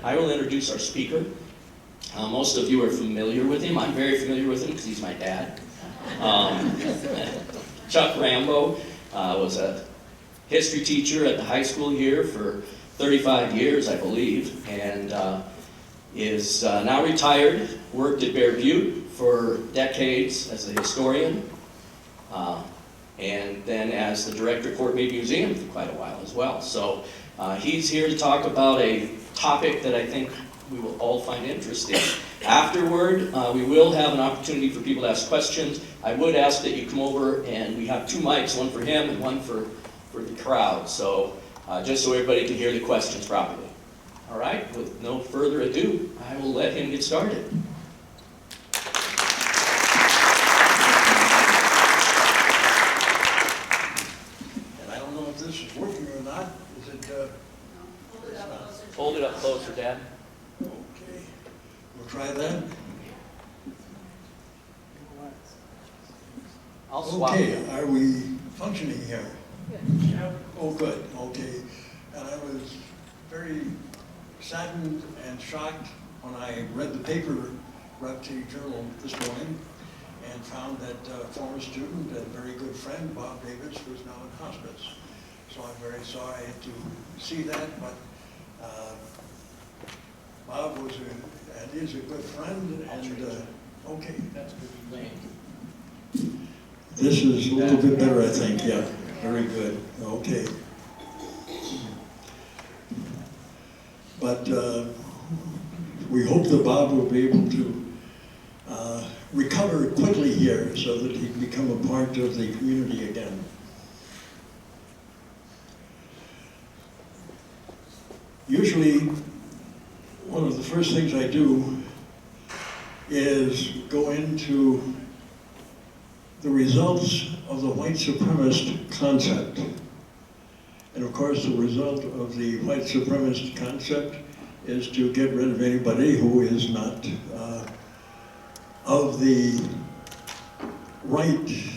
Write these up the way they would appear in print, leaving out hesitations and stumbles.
I will introduce our speaker. Most of you are familiar with him. I'm very familiar with him because he's my dad. Chuck Rambow was a history teacher at the high school here for 35 years, I believe, and is now retired, worked at Bear Butte for decades as a historian, and then as the director of Fort Meade Museum for quite a while as well. So he's here to talk about a topic that I think we will all find interesting. Afterward, we will have an opportunity for people to ask questions. I would ask that you come over, and we have 2 mics, one for him and one for the crowd, so just so everybody can hear the questions properly. All right, with no further ado, I will let him get started. And I don't know if this is working or not. Is it? Hold it up closer, Dad. Okay, we'll try that. I'll swap. Okay, are we functioning here? Yeah. Oh, good, okay. And I was very saddened and shocked when I read the paper, Rapid Journal this morning, and found that former student and very good friend, Bob Davis, was now in hospice. So I'm very sorry to see that, but Bob was and is a good friend, and okay. That's good. This is a little bit better, I think, yeah. Very good, okay. But we hope that Bob will be able to recover quickly here so that he can become a part of the community again. Usually, one of the first things I do is go into the results of the white supremacist concept. And of course, the result of the white supremacist concept is to get rid of anybody who is not of the right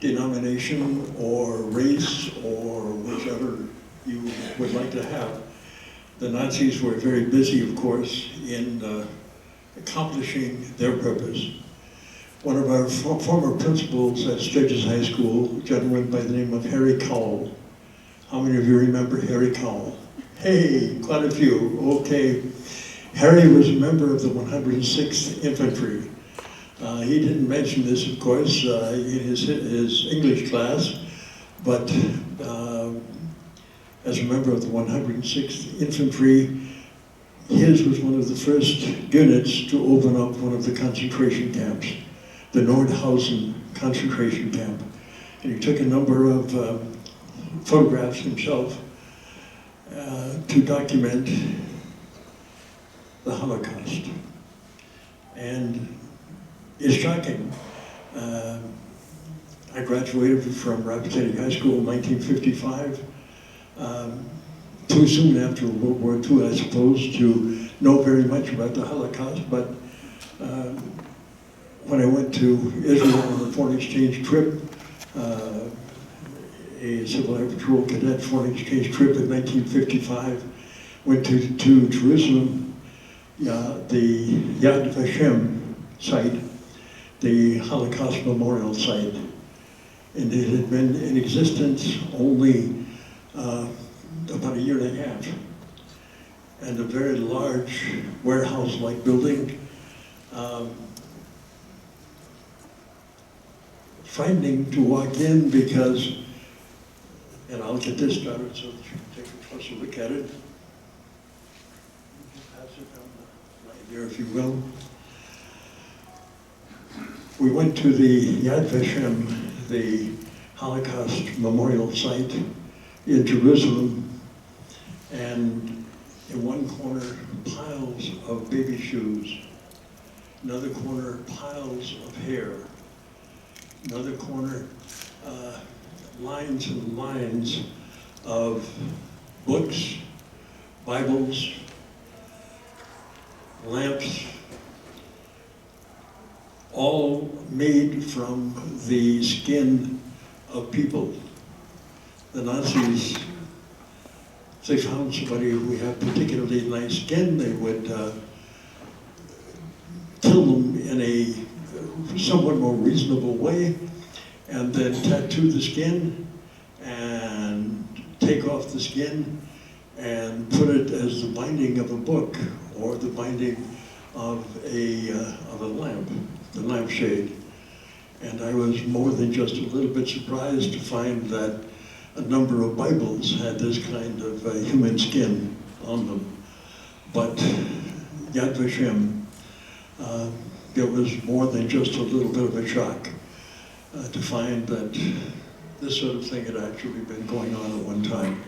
denomination or race or whichever you would like to have. The Nazis were very busy, of course, in accomplishing their purpose. One of our former principals at Sturgis High School, a gentleman by the name of Harry Cowell. How many of you remember Harry Cowell? Hey, quite a few, okay. Harry was a member of the 106th Infantry. He didn't mention this, of course, in his English class, but as a member of the 106th Infantry, his was one of the first units to open up one of the concentration camps, the Nordhausen concentration camp. And he took a number of photographs himself to document the Holocaust. And it's shocking. I graduated from Rapid City High School in 1955. Too soon after World War II, I suppose, to know very much about the Holocaust, but when I went to Israel on a foreign exchange trip, a Civil Air Patrol cadet foreign exchange trip in 1955, went to Jerusalem, the Yad Vashem site, the Holocaust Memorial site. And it had been in existence only about a year and a half. And a very large warehouse-like building. Frightening to walk in because, and I'll get this started so that you can take a closer look at it. Pass it down the line here, if you will. We went to the Yad Vashem, the Holocaust Memorial Site in Jerusalem, and in one corner, piles of baby shoes. Another corner, piles of hair. Another corner, lines and lines of books, Bibles, lamps, all made from the skin of people. The Nazis if they found somebody who had particularly nice skin, they would kill them in a somewhat more reasonable way, and then tattoo the skin and take off the skin and put it as the binding of a book or the binding of a lamp, the lampshade. And I was more than just a little bit surprised to find that a number of Bibles had this kind of human skin on them. But Yad Vashem, it was more than just a little bit of a shock to find that this sort of thing had actually been going on at one time.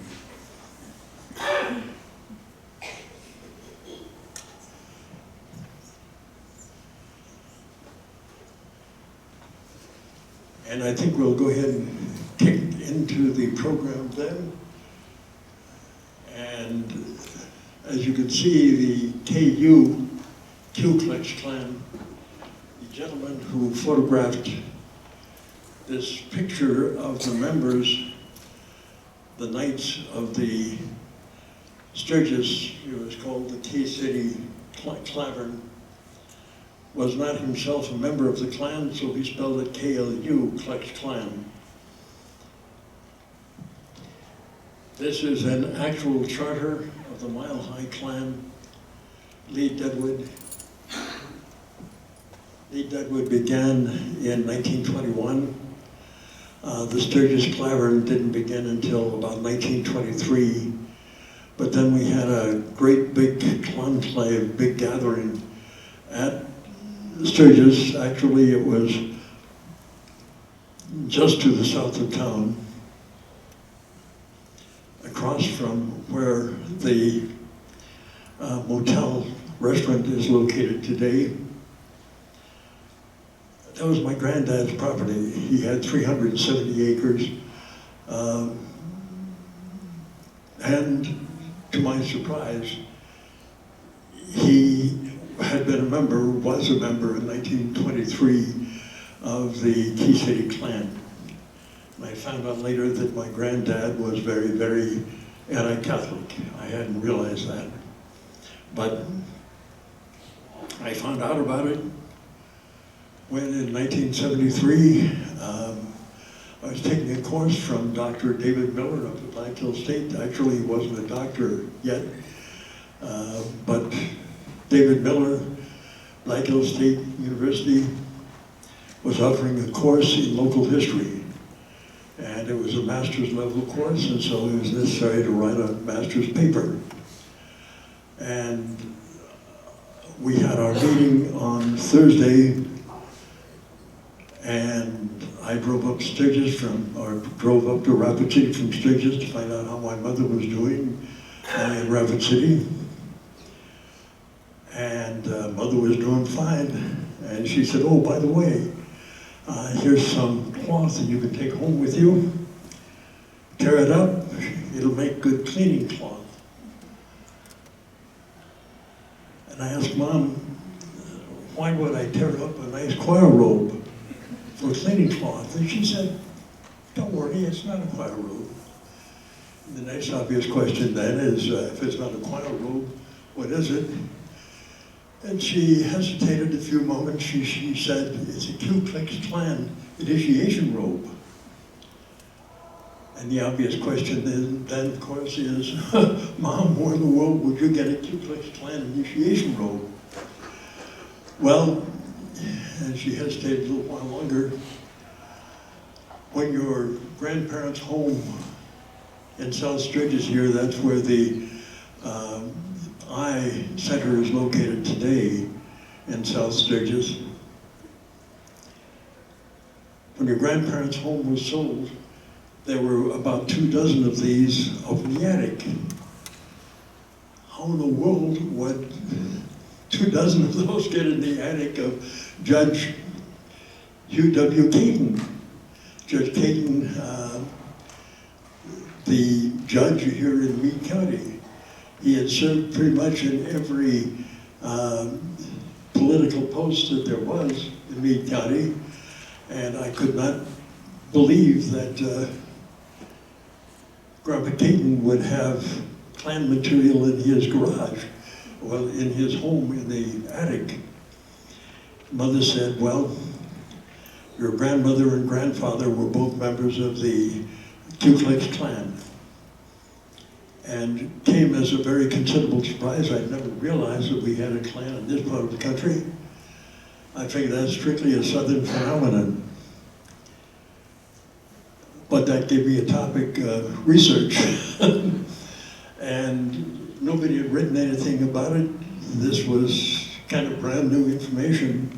And I think we'll go ahead and kick into the program then. And as you can see, the KU, Ku Klux Klan, the gentleman who photographed this picture of the members, the Knights of the Sturgis, it was called the K-City Clavern, was not himself a member of the Klan, so he spelled it KLU, Klux Klan. This is an actual charter of the Mile High Klan. Lee Deadwood. Lee Deadwood began in 1921. The Sturgis Clavern didn't begin until about 1923. But then we had a great big conclave, big gathering at Sturgis. Actually, it was just to the south of town, across from where the motel restaurant is located today. That was my granddad's property. He had 370 acres. And to my surprise, he had been a member, was a member in 1923 of the Key City Klan. And I found out later that my granddad was very, very anti-Catholic. I hadn't realized that. But I found out about it when in 1973, I was taking a course from Dr. David Miller up at Black Hill State. Actually, he wasn't a doctor yet, but David Miller, Black Hill State University, was offering a course in local history. And it was a master's level course, and so it was necessary to write a master's paper. And we had our meeting on Thursday, and I drove up Sturgis drove up to Rapid City from Sturgis to find out how my mother was doing in Rapid City. And mother was doing fine. And she said, oh, by the way, here's some cloth that you can take home with you. Tear it up, it'll make good cleaning cloth. And I asked Mom, why would I tear up a nice choir robe for cleaning cloth? And she said, don't worry, it's not a choir robe. And the next obvious question then is, if it's not a choir robe, what is it? And she hesitated a few moments. She said, it's a Ku Klux Klan initiation robe. And the obvious question then of course, is, Mom, where in the world would you get a Ku Klux Klan initiation robe? Well, and she hesitated a little while longer, when your grandparents' home in South Sturgis here, that's where the I Center is located today in South Sturgis. When your grandparents' home was sold, there were about 24 of these up in the attic. How in the world would 24 of those get in the attic of Judge Hugh W. Caton? Judge Caton, the judge here in Meade County. He had served pretty much in every political post that there was in Meade County, and I could not believe that Grandpa Caton would have Klan material in his garage, well, in his home in the attic. Mother said, well, your grandmother and grandfather were both members of the Ku Klux Klan. And came as a very considerable surprise. I'd never realized that we had a Klan in this part of the country. I figured that's strictly a Southern phenomenon. But that gave me a topic, research. And nobody had written anything about it. This was kind of brand new information.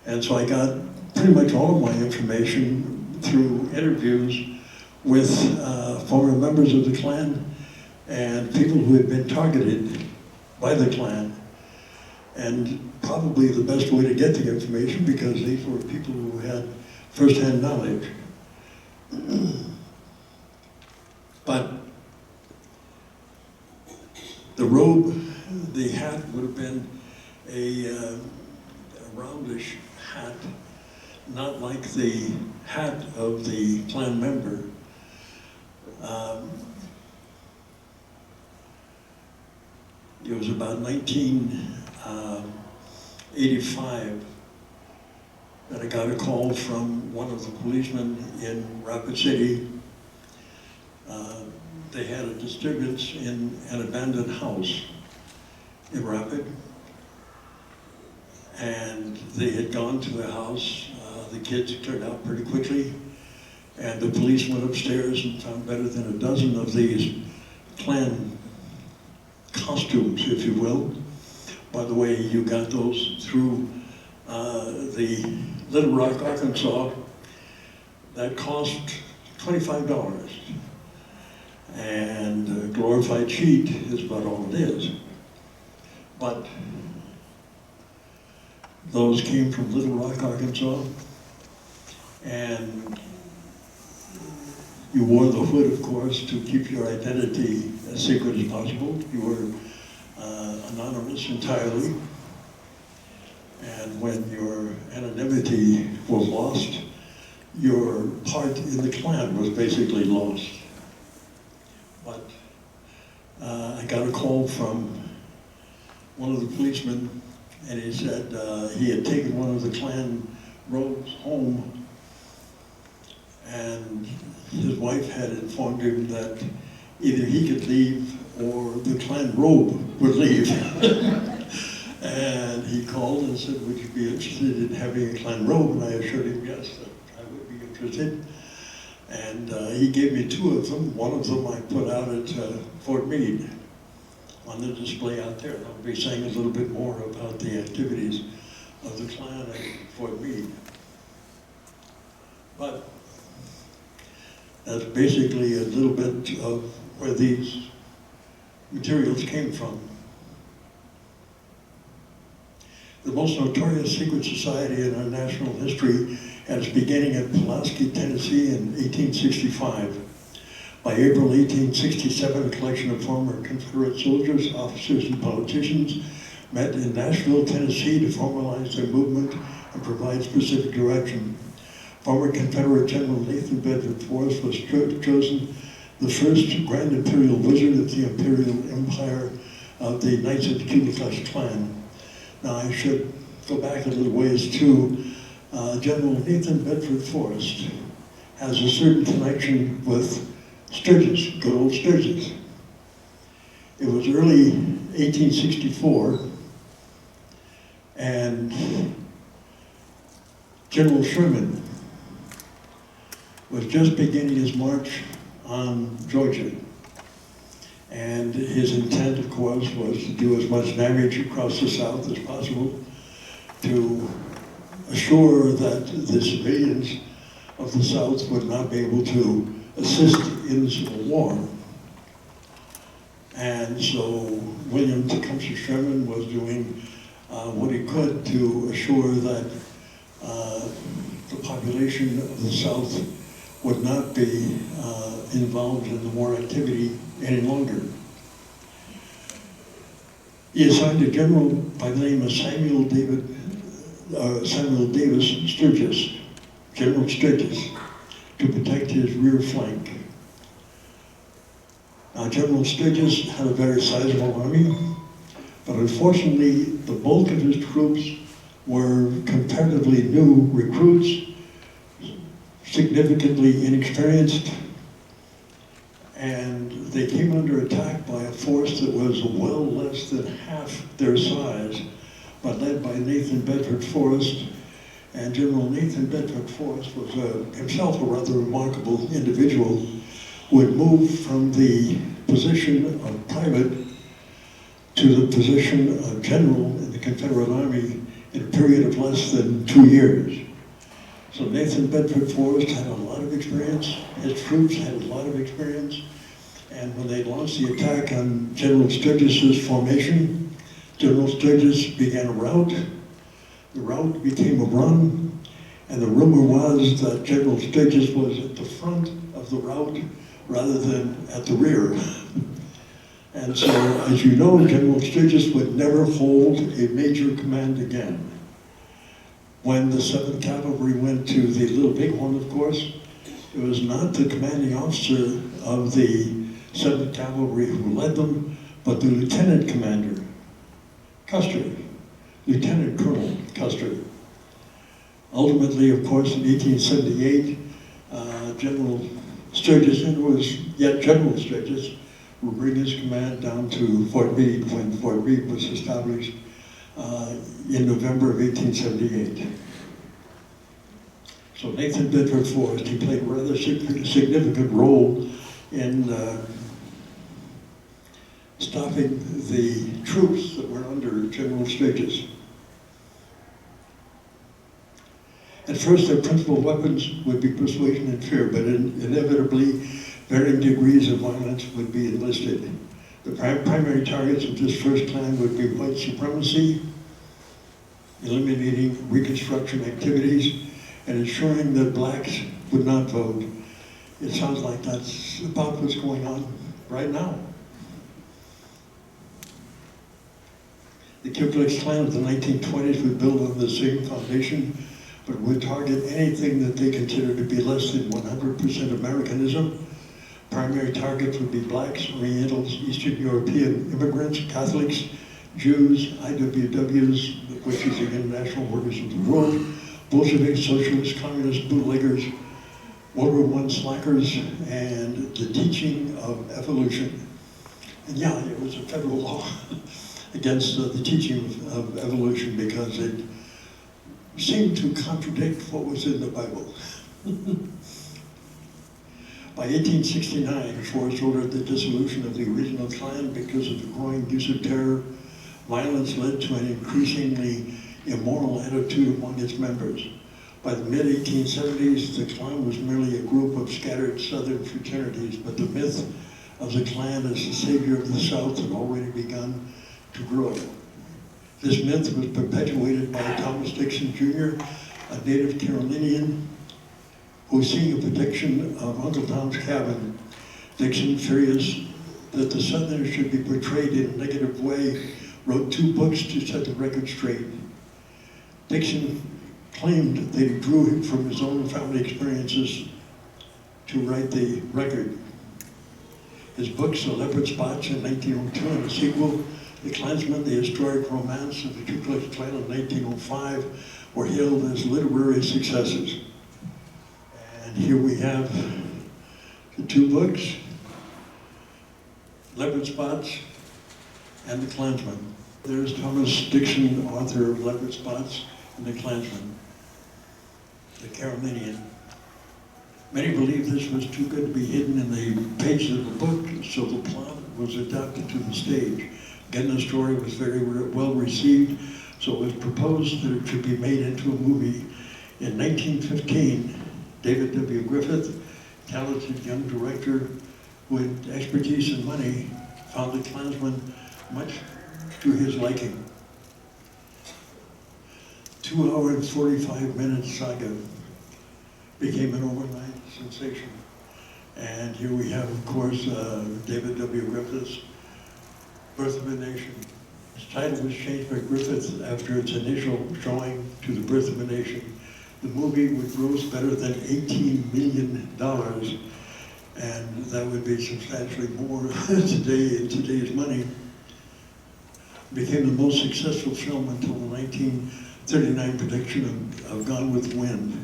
And so I got pretty much all of my information through interviews with former members of the Klan and people who had been targeted by the Klan. And probably the best way to get the information, because these were people who had first-hand knowledge. But the robe, the hat would have been a roundish hat, not like the hat of the Klan member. It was about 1985 that I got a call from one of the policemen in Rapid City. They had a disturbance in an abandoned house in Rapid, and they had gone to the house. The kids turned out pretty quickly, and the police went upstairs and found better than a dozen of these Klan costumes, if you will. By the way, you got those through the Little Rock, Arkansas. That cost $25. And a glorified sheet is about all it is. But those came from Little Rock, Arkansas. And you wore the hood, of course, to keep your identity as secret as possible. You were anonymous entirely. And when your anonymity was lost, your part in the Klan was basically lost. But I got a call from one of the policemen, and he said he had taken one of the Klan robes home, and his wife had informed him that either he could leave or the Klan robe would leave. And he called and said, would you be interested in having a Klan robe? And I assured him, yes, that I would be interested. And he gave me two of them. One of them I put out at Fort Meade on the display out there. I'll be saying a little bit more about the activities of the Klan at Fort Meade. But that's basically a little bit of where these materials came from. The most notorious secret society in our national history had its beginning at Pulaski, Tennessee in 1865. By April 1867, a collection of former Confederate soldiers, officers, and politicians met in Nashville, Tennessee to formalize their movement and provide specific direction. Former Confederate General Nathan Bedford Forrest was chosen the first Grand Imperial Wizard of the Imperial Empire of the Knights of the Ku Klux Klan. Now I should go back a little ways too. General Nathan Bedford Forrest has a certain connection with Sturgis, good old Sturgis. It was early 1864, and General Sherman was just beginning his march on Georgia. And his intent, of course, was to do as much damage across the South as possible to assure that the civilians of the South would not be able to assist in the Civil War. And so William Tecumseh Sherman was doing what he could to assure that the population of the South would not be involved in the war activity any longer. He assigned a general by the name of Samuel Davis Sturgis, General Sturgis, to protect his rear flank. General Sturgis had a very sizable army, but unfortunately, the bulk of his troops were comparatively new recruits, significantly inexperienced, and they came under attack by a force that was well less than half their size, but led by Nathan Bedford Forrest. And General Nathan Bedford Forrest was himself a rather remarkable individual who had moved from the position of private to the position of general in the Confederate Army in a period of less than 2 years. So Nathan Bedford Forrest had a lot of experience, his troops had a lot of experience, and when they launched the attack on General Sturgis's formation, General Sturgis began a rout. The rout became a run, and the rumor was that General Sturgis was at the front of the rout rather than at the rear. And so, as you know, General Sturgis would never hold a major command again. When the 7th Cavalry went to the Little Bighorn, of course, it was not the commanding officer of the 7th Cavalry who led them, but the lieutenant commander, Custer, Lieutenant Colonel Custer. Ultimately, of course, in 1878, General Sturgis, and it was yet General Sturgis, would bring his command down to Fort Meade when Fort Meade was established in November of 1878. So Nathan Bedford Forrest, he played a rather significant role in stopping the troops that were under General Sturgis. At first, their principal weapons would be persuasion and fear, but inevitably, varying degrees of violence would be enlisted. The primary targets of this first Klan would be white supremacy, eliminating Reconstruction activities, and ensuring that blacks would not vote. It sounds like that's about what's going on right now. The Ku Klux Klan of the 1920s would build on the same foundation, but would target anything that they considered to be less than 100% Americanism. Primary targets would be blacks, Orientals, Eastern European immigrants, Catholics, Jews, IWWs, which is the International Workers of the World, Bolsheviks, Socialists, Communists, bootleggers, World War I slackers, and the teaching of evolution. And yeah, it was a federal law against the teaching of evolution because it seemed to contradict what was in the Bible. By 1869, Forrest ordered the dissolution of the original Klan because of the growing use of terror. Violence led to an increasingly immoral attitude among its members. By the mid-1870s, the Klan was merely a group of scattered Southern fraternities, but the myth of the Klan as the savior of the South had already begun to grow. This myth was perpetuated by Thomas Dixon Jr., a native Carolinian, who, seeing a prediction of Uncle Tom's Cabin, Dixon, furious that the Southerners should be portrayed in a negative way, wrote 2 books to set the record straight. Dixon claimed that he drew from his own family experiences to write the record. His books, The Leopard Spots in 1902, and the sequel, The Klansman, The Historic Romance of the Ku Klux Klan in 1905, were hailed as literary successes. And here we have the 2 books, Leopard Spots and The Klansman. There's Thomas Dixon, author of Leopard Spots and The Klansman, the Carolinian. Many believe this was too good to be hidden in the pages of the book, so the plot was adapted to the stage. Again, the story was very well received, so it was proposed that it should be made into a movie. In 1915, David W. Griffith, talented young director with expertise and money, found The Klansman much to his liking. 2-hour and 45-minute saga became an overnight sensation. And here we have, of course, David W. Griffith's Birth of a Nation. Its title was changed by Griffith after its initial showing to The Birth of a Nation. The movie would gross better than $18 million and that would be substantially more today in today's money. Became the most successful film until the 1939 production of Gone with the Wind.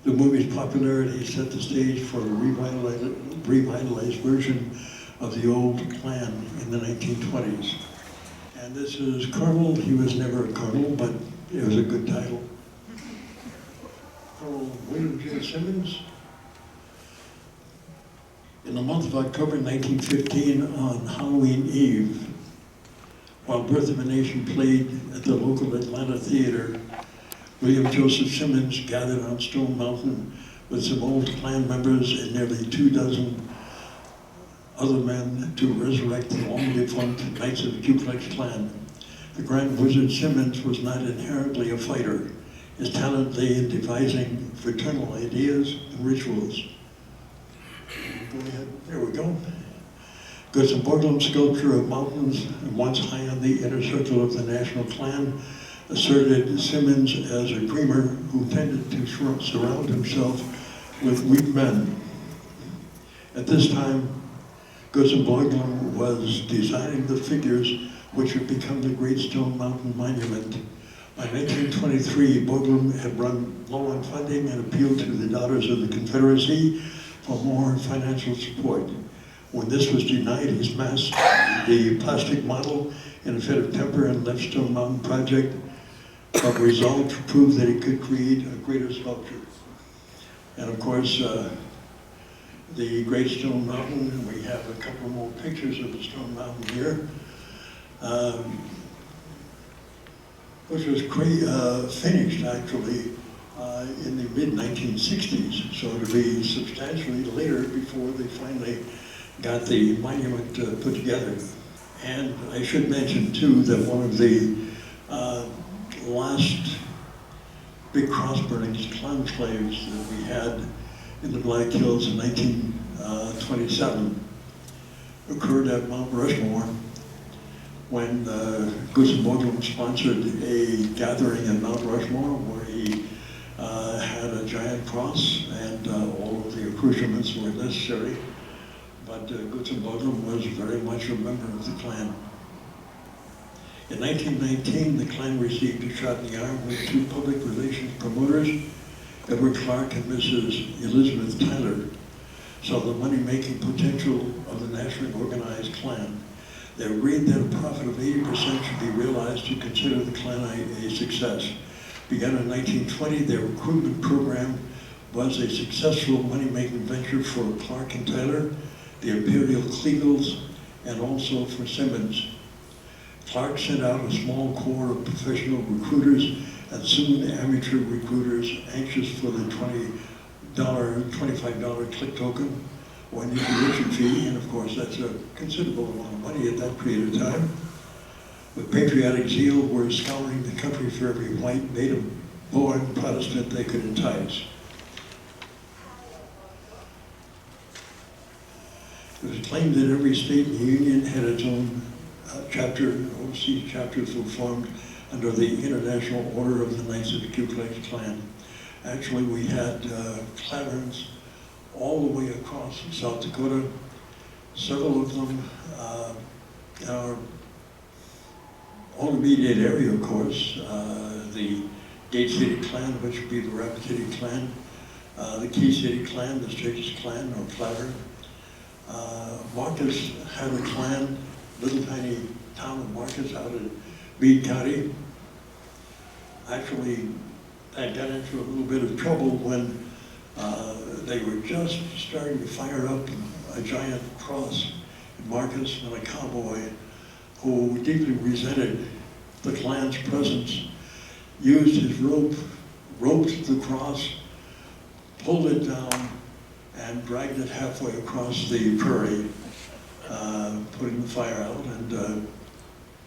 The movie's popularity set the stage for a revitalized version of the old Klan in the 1920s. And this is Colonel. He was never a colonel, but it was a good title. Colonel William J. Simmons. In the month of October 1915, on Halloween Eve, while Birth of a Nation played at the local Atlanta theater, William Joseph Simmons gathered on Stone Mountain with some old Klan members and nearly 24 other men to resurrect the long-defunct Knights of the Ku Klux Klan. The Grand Wizard Simmons was not inherently a fighter. His talent lay in devising fraternal ideas and rituals. Go ahead. There we go. Goes a Borglum sculpture of mountains, and once high on the inner circle of the National Klan, asserted Simmons as a dreamer who tended to surround himself with weak men. At this time, Gustav Borglum was designing the figures which would become the Great Stone Mountain Monument. By 1923, Borglum had run low on funding and appealed to the Daughters of the Confederacy for more financial support. When this was denied, he smashed the plastic model in a fit of temper and left Stone Mountain Project, but resolved to prove that he could create a greater sculpture. And of course, the Great Stone Mountain, we have a couple more pictures of the Stone Mountain here, which was finished actually in the mid-1960s, so it'll be substantially later before they finally got the monument put together. And I should mention too that one of the last big cross burnings, conclaves that we had in the Black Hills in 1927 occurred at Mount Rushmore when Gustav Borglum sponsored a gathering at Mount Rushmore where he had a giant cross and all of the accoutrements were necessary. But Gustav Borglum was very much a member of the Klan. In 1919, the Klan received a shot in the arm with two public relations promoters, Edward Clark and Mrs. Elizabeth Tyler, saw the money-making potential of the nationally organized Klan. They agreed that a profit of 80% should be realized to consider the Klan a success. Begun in 1920, their recruitment program was a successful money-making venture for Clark and Tyler, the Imperial Kleagles, and also for Simmons. Clark sent out a small corps of professional recruiters and soon amateur recruiters anxious for the $25 click token or an initiation fee, and of course that's a considerable amount of money at that period of time. With patriotic zeal, were scouring the country for every white, native-born Protestant they could entice. It was claimed that every state in the Union had its own chapter. Overseas chapters were formed under the International Order of the Knights of the Ku Klux Klan. Actually, we had Clarence all the way across South Dakota. Several of them in our own immediate area, of course. The Gate City Klan, which would be the Rapid City Klan, the Key City Klan, the Sturgis Klan, or Clavern. Marcus had a Klan, little tiny town of Marcus out in Meade County. Actually, I got into a little bit of trouble when they were just starting to fire up a giant cross in Marcus, and a cowboy who deeply resented the Klan's presence used his rope, roped the cross, pulled it down, and dragged it halfway across the prairie, putting the fire out and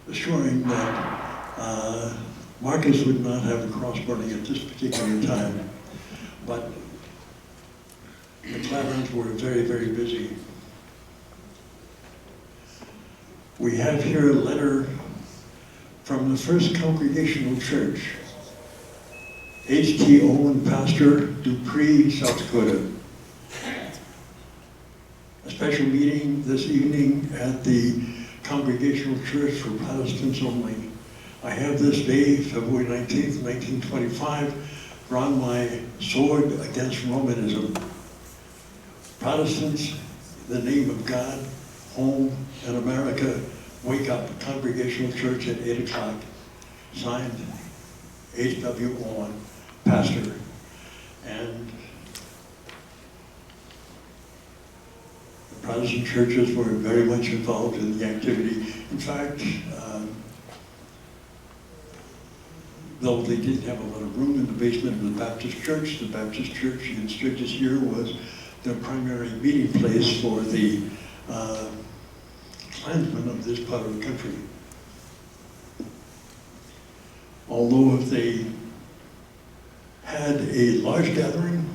assuring that Marcus would not have a cross burning at this particular time. But the Claverns were very, very busy. We have here a letter from the First Congregational Church, H.T. Owen, pastor, Dupree, South Dakota. special meeting this evening at the Congregational Church for Protestants only. I have this day, February 19th, 1925, drawn my sword against Romanism. Protestants, in the name of God, home, and America, wake up. Congregational Church at 8 o'clock. Signed, H.W. Owen, pastor. And the Protestant churches were very much involved in the activity. In fact, though they didn't have a lot of room in the basement of the Baptist church in Sturgis here was the primary meeting place for the Klansmen of this part of the country. Although if they had a large gathering,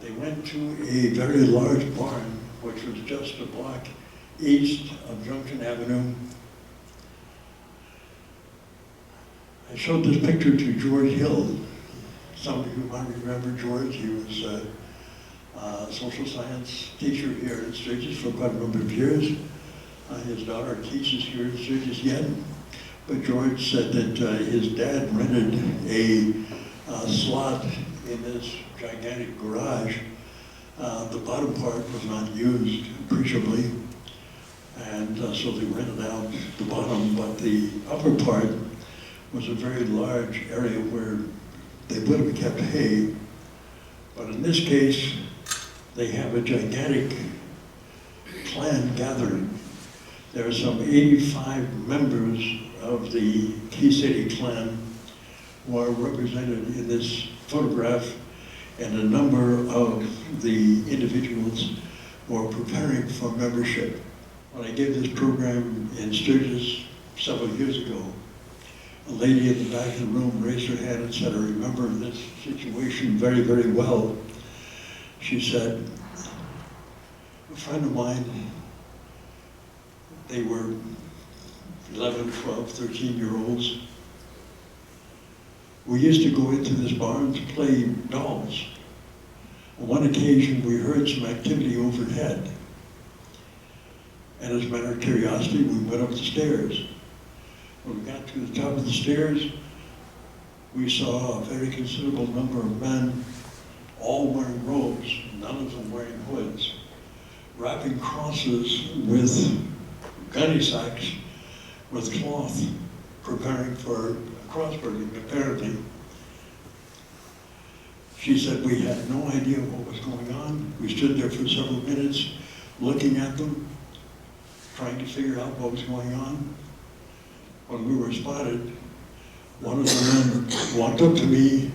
they went to a very large barn, which was just a block east of Junction Avenue. I showed this picture to George Hill. Some of you might remember George. He was a social science teacher here in Sturgis for quite a number of years. His daughter teaches here in Sturgis yet. But George said that his dad rented a slot in this gigantic garage. The bottom part was not used appreciably, and so they rented out the bottom, but the upper part was a very large area where they would have kept hay. But in this case, they have a gigantic Klan gathering. There are some 85 members of the Key City Klan who are represented in this photograph, and a number of the individuals who are preparing for membership. When I gave this program in Sturgis several years ago, a lady in the back of the room raised her hand and said, I remember this situation very, very well. She said, a friend of mine, they were 11, 12, 13-year-olds. We used to go into this barn to play dolls. On one occasion, we heard some activity overhead. And as a matter of curiosity, we went up the stairs. When we got to the top of the stairs, we saw a very considerable number of men, all wearing robes, none of them wearing hoods, wrapping crosses with gunny sacks with cloth, preparing for cross burning, apparently. She said we had no idea what was going on. We stood there for several minutes looking at them, trying to figure out what was going on. When we were spotted, one of the men walked up to me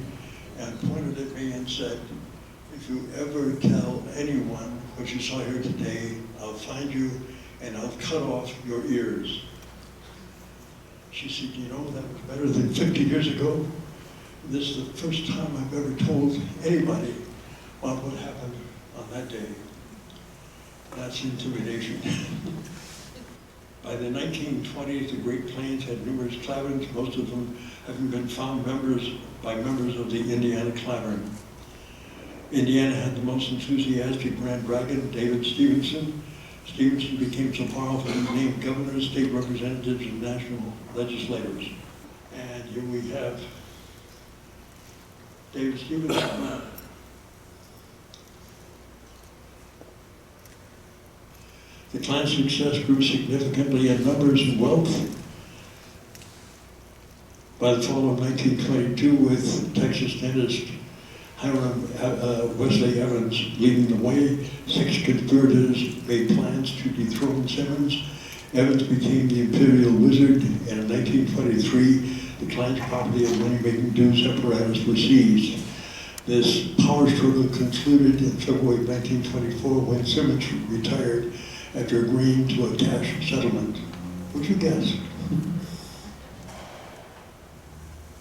and pointed at me and said, if you ever tell anyone what you saw here today, I'll find you and I'll cut off your ears. She said, you know, that was better than 50 years ago. This is the first time I've ever told anybody about what happened on that day. That's intimidation. By the 1920s, the Great Plains had numerous claverns, most of them having been found by members of the Indiana Clavern. Indiana had the most enthusiastic Grand Dragon, David Stevenson. Stevenson became so powerful he was named governors, state representatives, and national legislators. And here we have David Stevenson. The Klan's success grew significantly in numbers and wealth. By the fall of 1922, with Texas dentist Wesley Evans leading the way, 6 conspirators made plans to dethrone Simmons. Evans became the imperial wizard, and in 1923, the Klan's property and money-making dues apparatus were seized. This power struggle concluded in February 1924 when Simmons retired after agreeing to a cash settlement. Would you guess?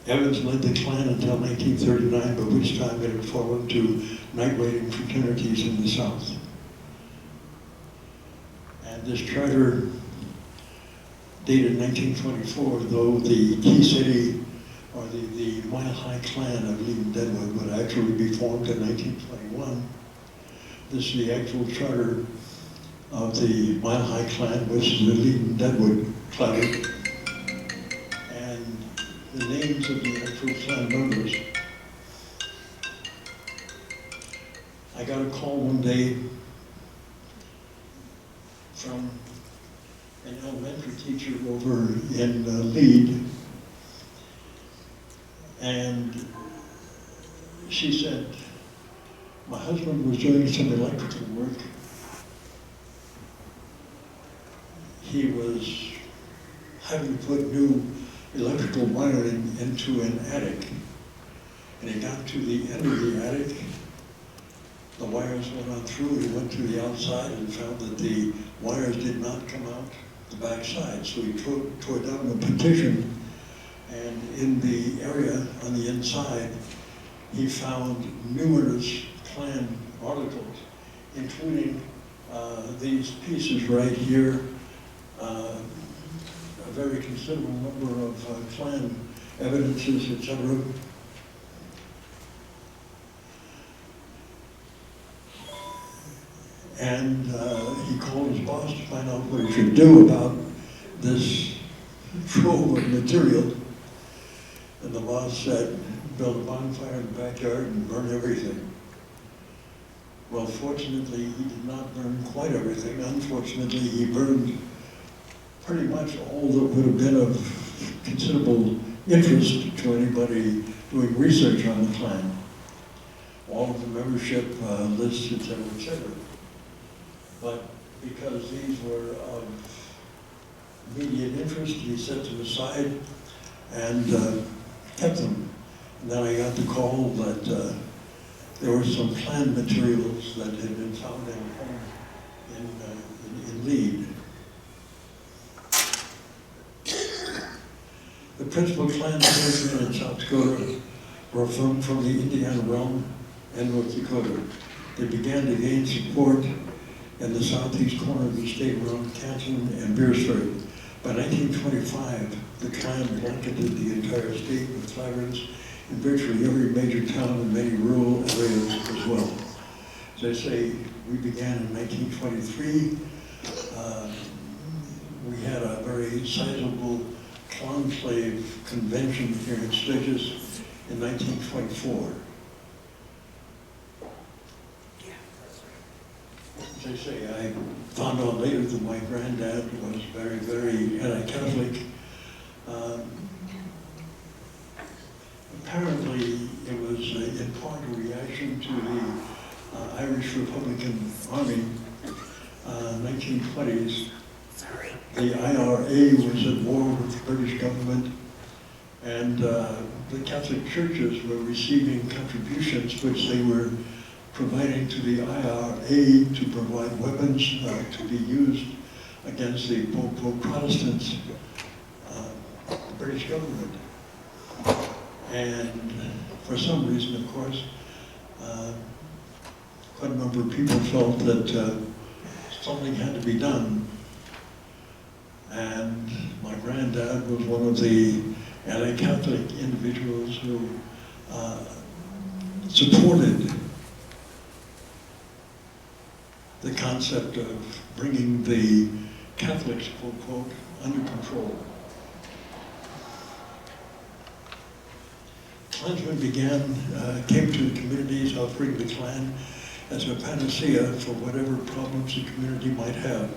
Evans led the Klan until 1939, by which time it had fallen to night-riding fraternities in the South. And this charter dated 1924, though the Key City, or the Mile High Klan, I believe in Deadwood, would actually be formed in 1921. this is the actual charter of the Mile High Klan, which is the Lead Deadwood Clan. And the names of the actual Klan members. I got a call one day from an elementary teacher over in Meade, and she said, my husband was doing some electrical work. He was having to put new electrical wiring into an attic, and he got to the end of the attic. The wires went on through. He went to the outside and found that the wires did not come out the back side. So he tore down the partition, and in the area on the inside, he found numerous Klan articles, including these pieces right here, a very considerable number of Klan evidences, etc. And he called his boss to find out what he should do about this trove of material. And the boss said, build a bonfire in the backyard and burn everything. Well, fortunately, he did not burn quite everything. Unfortunately, he burned pretty much all that would have been of considerable interest to anybody doing research on the Klan. All of the membership lists, et cetera, et cetera. But because these were of immediate interest, he set them aside and kept them. And then I got the call that there were some Klan materials that had been found at home in Meade. The principal Klan movement in South Dakota were from the Indiana realm and North Dakota. They began to gain support in the southeast corner of the state around Canton and Beersford. By 1925, the Klan blanketed the entire state with claverings in virtually every major town and many rural areas as well. As I say, we began in 1923. We had a very sizable conclave convention here in Sturgis in 1924. As I say, I found out later that my granddad was very, very anti-Catholic. Apparently, it was in part a reaction to the Irish Republican Army, 1920s. The IRA was at war with the British government, and the Catholic churches were receiving contributions which they were providing to the IRA to provide weapons to be used against the Protestants, the British government. And for some reason, of course, quite a number of people felt that something had to be done. And my granddad was one of the anti-Catholic individuals who supported the concept of bringing the Catholics, quote, quote, under control. Klansmen came to the communities offering the Klan as a panacea for whatever problems the community might have.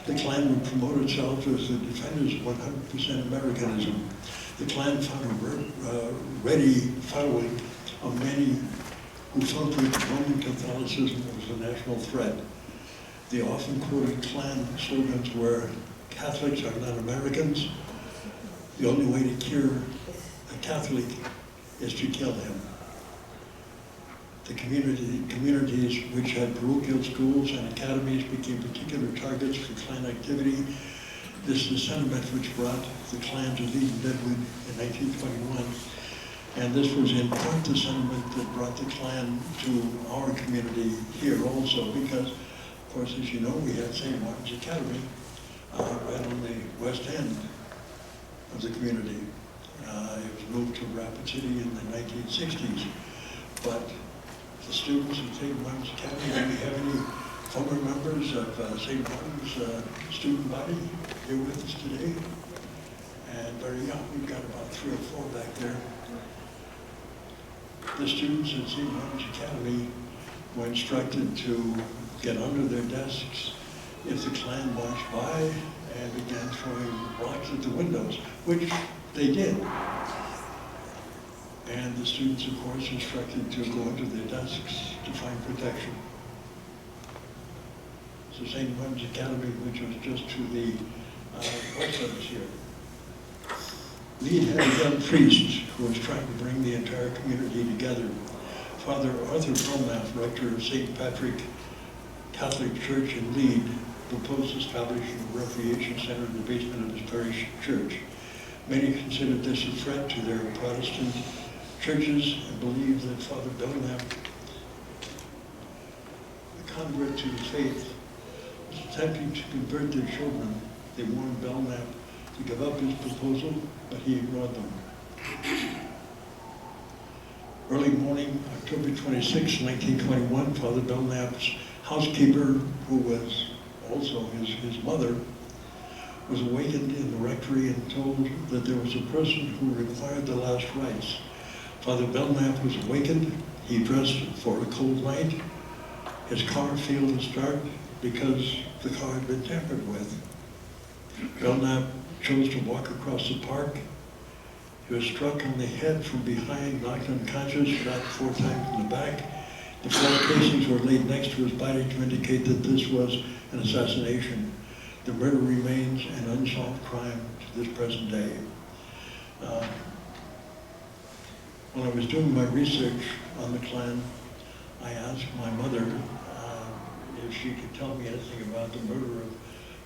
The Klan would promote itself as the defenders of 100% Americanism. The Klan found a ready following of many who felt that Roman Catholicism was a national threat. The often quoted Klan slogans were, Catholics are not Americans. The only way to cure a Catholic is to kill him. The communities which had parochial schools and academies became particular targets for Klan activity. This is the sentiment which brought the Klan to Leade and Deadwood in 1921. And this was in part the sentiment that brought the Klan to our community here also, because, of course, as you know, we had St. Martin's Academy right on the west end of the community. It was moved to Rapid City in the 1960s. But the students in St. Martin's Academy. Do we have any former members of St. Martin's student body here with us today? And very young, we've got about 3 or 4 back there. The students at St. Martin's Academy were instructed to get under their desks if the Klan marched by and began throwing rocks at the windows, which they did. And the students, of course, instructed to go under their desks to find protection. So St. Martin's Academy, which was just to the west of us here. Meade had a young priest who was trying to bring the entire community together. Father Arthur Belknap, rector of St. Patrick Catholic Church in Meade, proposed establishing a recreation center in the basement of his parish church. Many considered this a threat to their Protestant churches and believed that Father Belknap, a convert to the faith, was attempting to convert their children. They warned Belknap to give up his proposal, but he ignored them. Early morning, October 26, 1921, Father Belknap's housekeeper, who was also his mother, was awakened in the rectory and told that there was a person who required the last rites. Father Belknap was awakened. He dressed for a cold night. His car failed to start because the car had been tampered with. Belknap chose to walk across the park. He was struck on the head from behind, knocked unconscious, shot 4 times in the back. The 4 casings were laid next to his body to indicate that this was an assassination. The murder remains an unsolved crime to this present day. When I was doing my research on the Klan, I asked my mother if she could tell me anything about the murder of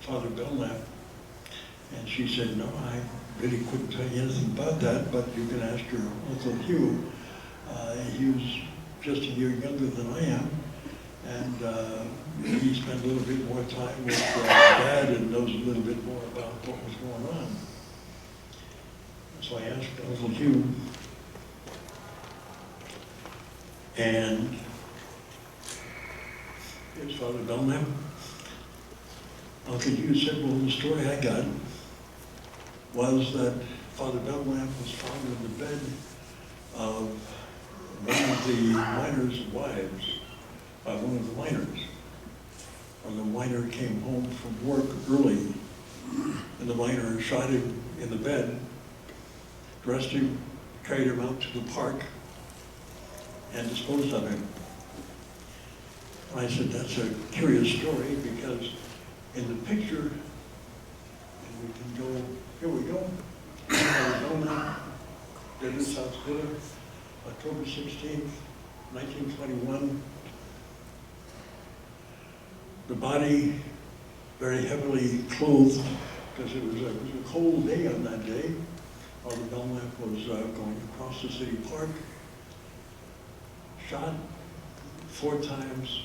Father Belknap. And she said, no, I really couldn't tell you anything about that, but you can ask your Uncle Hugh. He was just a year younger than I am, and he spent a little bit more time with Dad and knows a little bit more about what was going on. So I asked Uncle Hugh, and here's Father Belknap. Uncle Hugh said, well, the story I got was that Father Belknap was found in the bed of one of the miners' wives by one of the miners. When the miner came home from work early, and the miner shot him in the bed, dressed him, carried him out to the park, and disposed of him. And I said, that's a curious story because in the picture, and we can go, here we go, Arizona, Denver, South Dakota, October 16th, 1921. The body very heavily clothed because it was a cold day on that day. Father Belknap was going across the city park, shot 4 times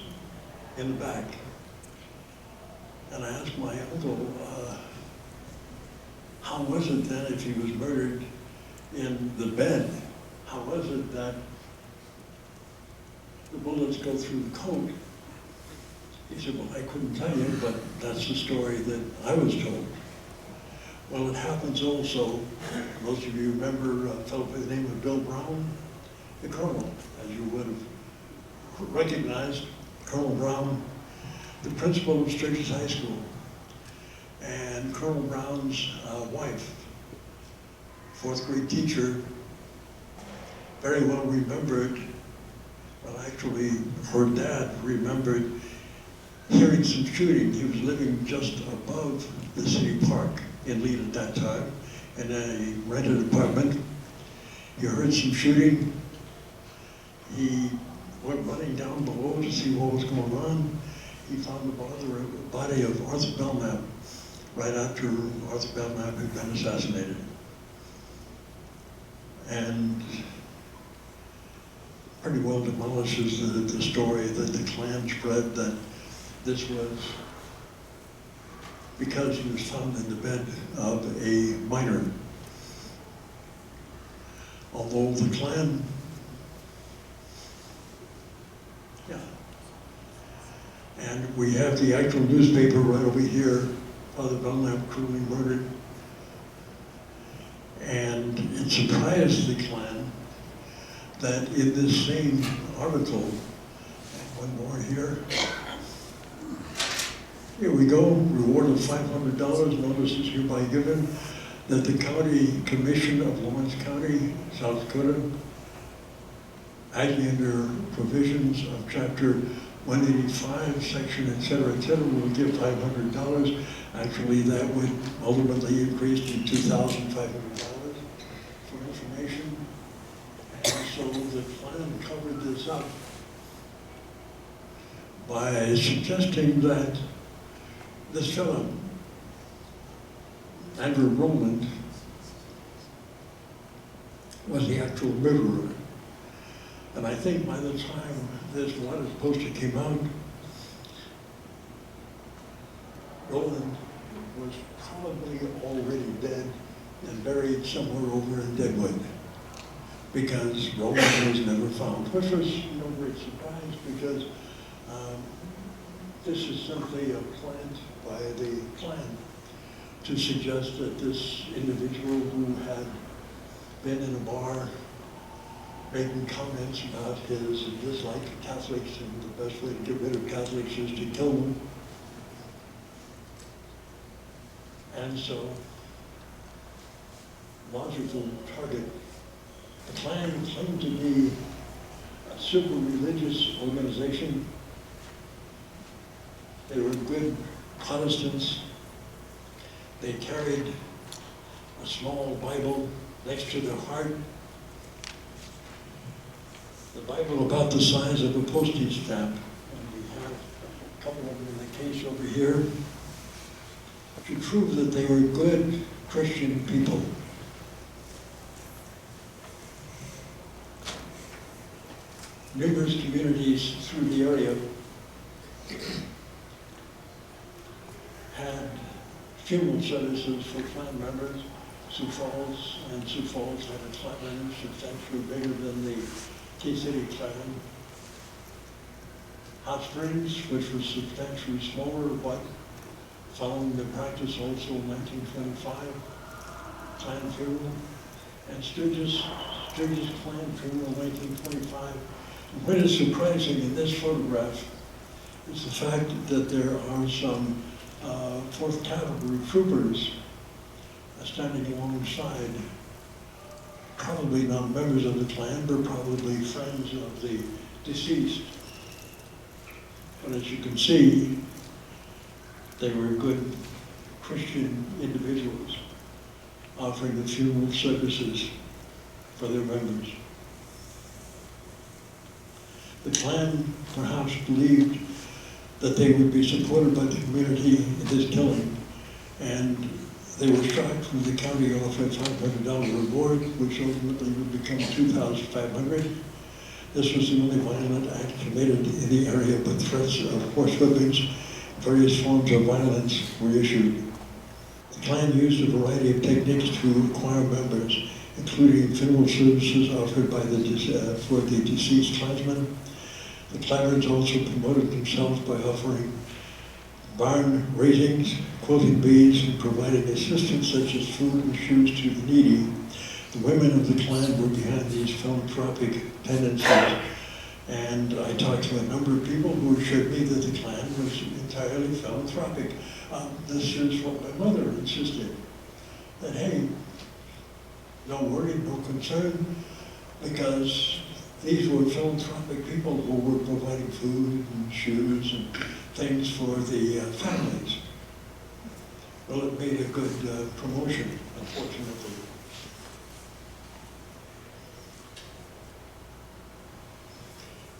in the back. And I asked my uncle, how was it then if he was murdered in the bed? How was it that the bullets go through the coat? He said, well, I couldn't tell you, but that's the story that I was told. Well, it happens also, most of you remember a fellow by the name of Bill Brown, the Colonel, as you would have recognized, Colonel Brown, the principal of Sturgis High School, and Colonel Brown's wife, 4th grade teacher, very well remembered, well actually her dad remembered hearing some shooting. He was living just above the city park in Meade at that time, in a rented apartment. He heard some shooting. He went running down below to see what was going on. He found the body of Arthur Belknap right after Arthur Belknap had been assassinated. And pretty well demolishes the story that the Klan spread that this was because he was found in the bed of a miner. Although the Klan And we have the actual newspaper right over here, Father Belknap cruelly murdered. And it surprised the Klan that in this same article, and one more here, here we go, reward of $500, notice is hereby given that the County Commission of Lawrence County, South Dakota, acting under provisions of Chapter 185, section, et cetera, will give $500. Actually, that would ultimately increase to $2,500 for information. And so the Klan covered this up by suggesting that this fellow, Andrew Rowland, was the actual murderer. And I think by the time this wanted poster came out, Rowland was probably already dead and buried somewhere over in Deadwood, because Rowland was never found, which was no great surprise, because this is simply a plant by the Klan to suggest that this individual who had been in a bar making comments about his dislike of Catholics, and the best way to get rid of Catholics is to kill them. And so, logical target. The Klan claimed to be a super religious organization. They were good Protestants. They carried a small Bible next to their heart. The Bible about the size of a postage stamp. And we have a couple of them in the case over here to prove that they were good Christian people. Numerous communities through the area had funeral services for Klan members. Sioux Falls had a Klan substantially bigger than the Key City Klan. Hot Springs, which was substantially smaller, but following the practice also in 1925, Klan funeral, and Sturgis Klan funeral in 1925. And what is surprising in this photograph is the fact that there are some 4th Cavalry troopers standing alongside, probably not members of the Klan, but probably friends of the deceased. But as you can see, they were good Christian individuals offering the funeral services for their members. The Klan perhaps believed that they would be supported by the community in this killing, and they were shocked when the county offered $500 reward, which ultimately would become $2,500. This was the only violent act committed in the area, but threats of horse whippings, various forms of violence were issued. The Klan used a variety of techniques to acquire members, including funeral services offered by for the deceased Klansmen. The Klaners also promoted themselves by offering barn raisings, quilting beads, and providing assistance such as food and shoes to the needy. The women of the Klan were behind these philanthropic tendencies, and I talked to a number of people who assured me that the Klan was entirely philanthropic. This is what my mother insisted, that hey, no worry, no concern, because these were philanthropic people who were providing food and shoes and things for the families. Well, it made a good promotion, unfortunately.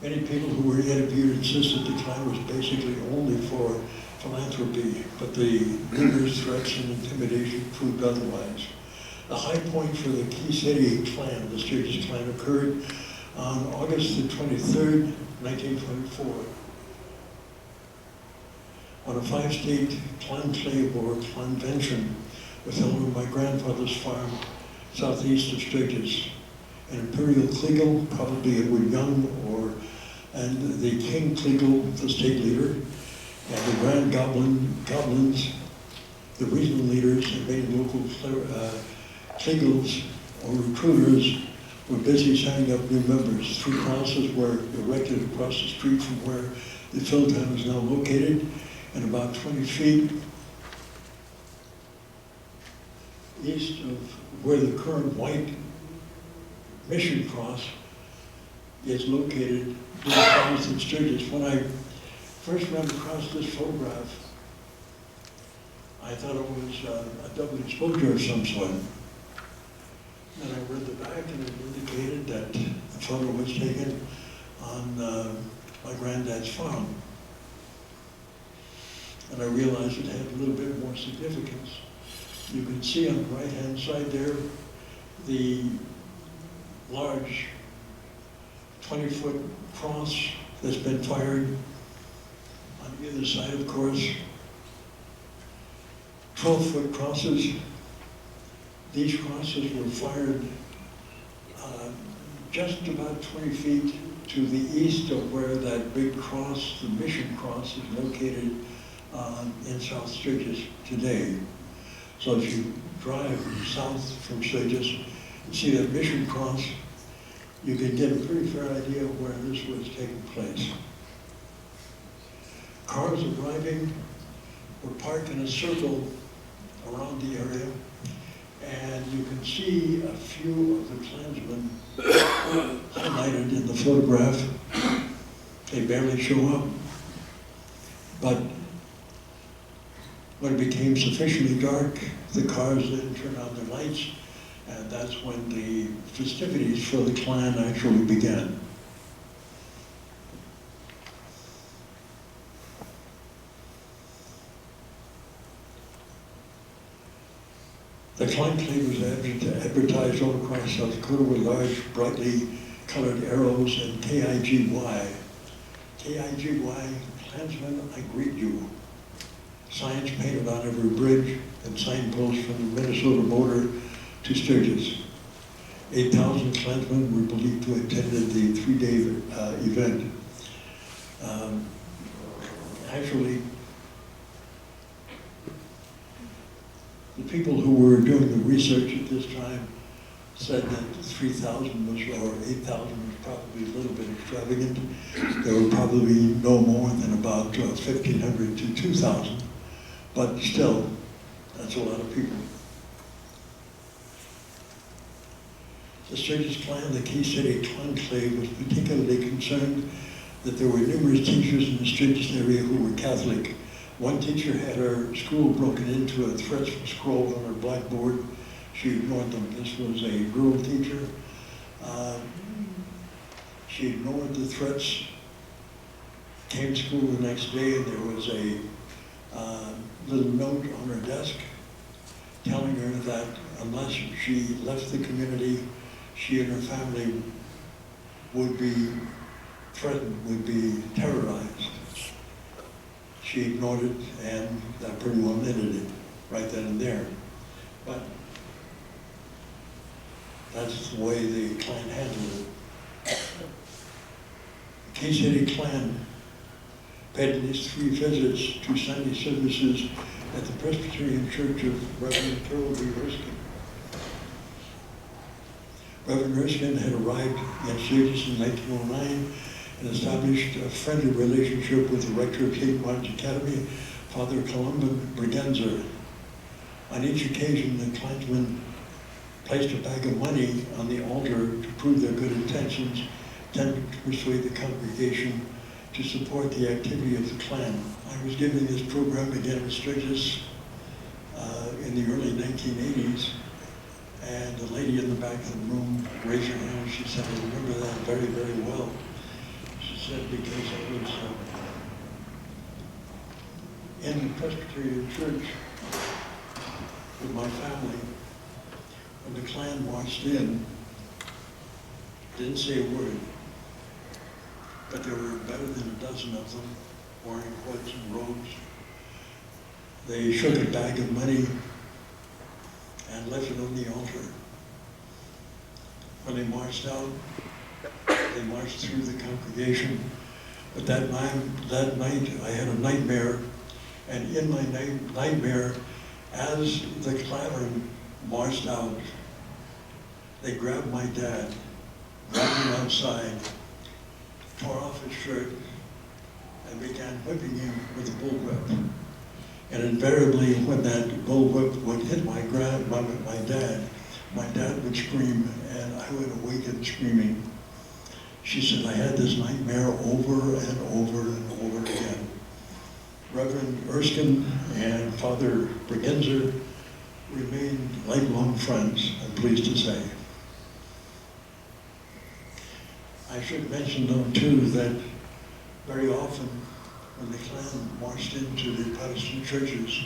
Many people who were interviewed insisted the Klan was basically only for philanthropy, but the numerous threats and intimidation proved otherwise. The high point for the Key City Klan, the Sturgis Klan, occurred on August the 23rd, 1924. On a 5-state Klanclave or convention was held on my grandfather's farm southeast of Sturgis. An Imperial Kleagle, probably Edward Young, and the King Kleagle, the state leader, And the grand goblins, the regional leaders, and many local Klingels or recruiters were busy signing up new members. 3 crosses were erected across the street from where the fill town is now located, and about 20 feet east of where the current white mission cross is located, south of Sturgis. When I first ran across this photograph, I thought it was a double exposure of some sort. And I read the back, and it indicated that the photo was taken on my granddad's farm. And I realized it had a little bit more significance. You can see on the right-hand side there the large 20-foot cross that's been fired on either side, of course. 12-foot crosses. These crosses were fired just about 20 feet to the east of where that big cross, the mission cross, is located in South Sturgis today. So if you drive south from Sturgis and see that mission cross, you can get a pretty fair idea of where this was taking place. Cars arriving were parked in a circle around the area, and you can see a few of the Klansmen highlighted in the photograph. They barely show up, but when it became sufficiently dark, the cars then turned on their lights, and that's when the festivities for the Klan actually began. The Klan claim was advertised all across South Dakota with large, brightly colored arrows and KIGY. KIGY, Klansmen, I greet you. Signs painted on every bridge and signposts from the Minnesota border to Sturgis. 8,000 Klansmen were believed to have attended the 3-day event. Actually, the people who were doing the research at this time said that 3,000 was, or 8,000 was probably a little bit extravagant. There were probably no more than about 1,500 to 2,000, but still, that's a lot of people. The Sturgis Klan, the Key City Conclave, was particularly concerned that there were numerous teachers in the Sturgis area who were Catholic. One teacher had her school broken into and threats were scrawled on her blackboard. She ignored them. This was a rural teacher. She ignored the threats, came to school the next day, and there was a little note on her desk telling her that unless she left the community, she and her family would be threatened, would be terrorized. She ignored it, and that pretty well ended it right then and there. But that's the way the Klan handled it. The Key City Klan paid at least 3 visits to Sunday services at the Presbyterian Church of Reverend Carol B. Erskine. Reverend Erskine had arrived in Sturgis in 1909 and established a friendly relationship with the rector of St. Martin's Academy, Father Columban Brigenzer. On each occasion, the Klansmen placed a bag of money on the altar to prove their good intentions, attempting to persuade the congregation to support the activity of the Klan. I was giving this program again in Sturgis in the early 1980s, and the lady in the back of the room raised her hand. She said, I remember that very, very well. She said, because I was in the Presbyterian Church with my family when the Klan marched in. Didn't say a word, but there were better than a dozen of them wearing hoods and robes. They shook a bag of money and left it on the altar. When they marched out, they marched through the congregation. But that night, I had a nightmare, and in my nightmare, as the Klan marched out, they grabbed my dad, dragged him outside, tore off his shirt, and began whipping him with a bullwhip. And invariably, when that bullwhip would hit my dad would scream, and I would awaken screaming. She said, I had this nightmare over and over and over again. Reverend Erskine and Father Brigenzer remained lifelong friends, I'm pleased to say. I should mention, though, too, that very often when the Klan marched into the Protestant churches,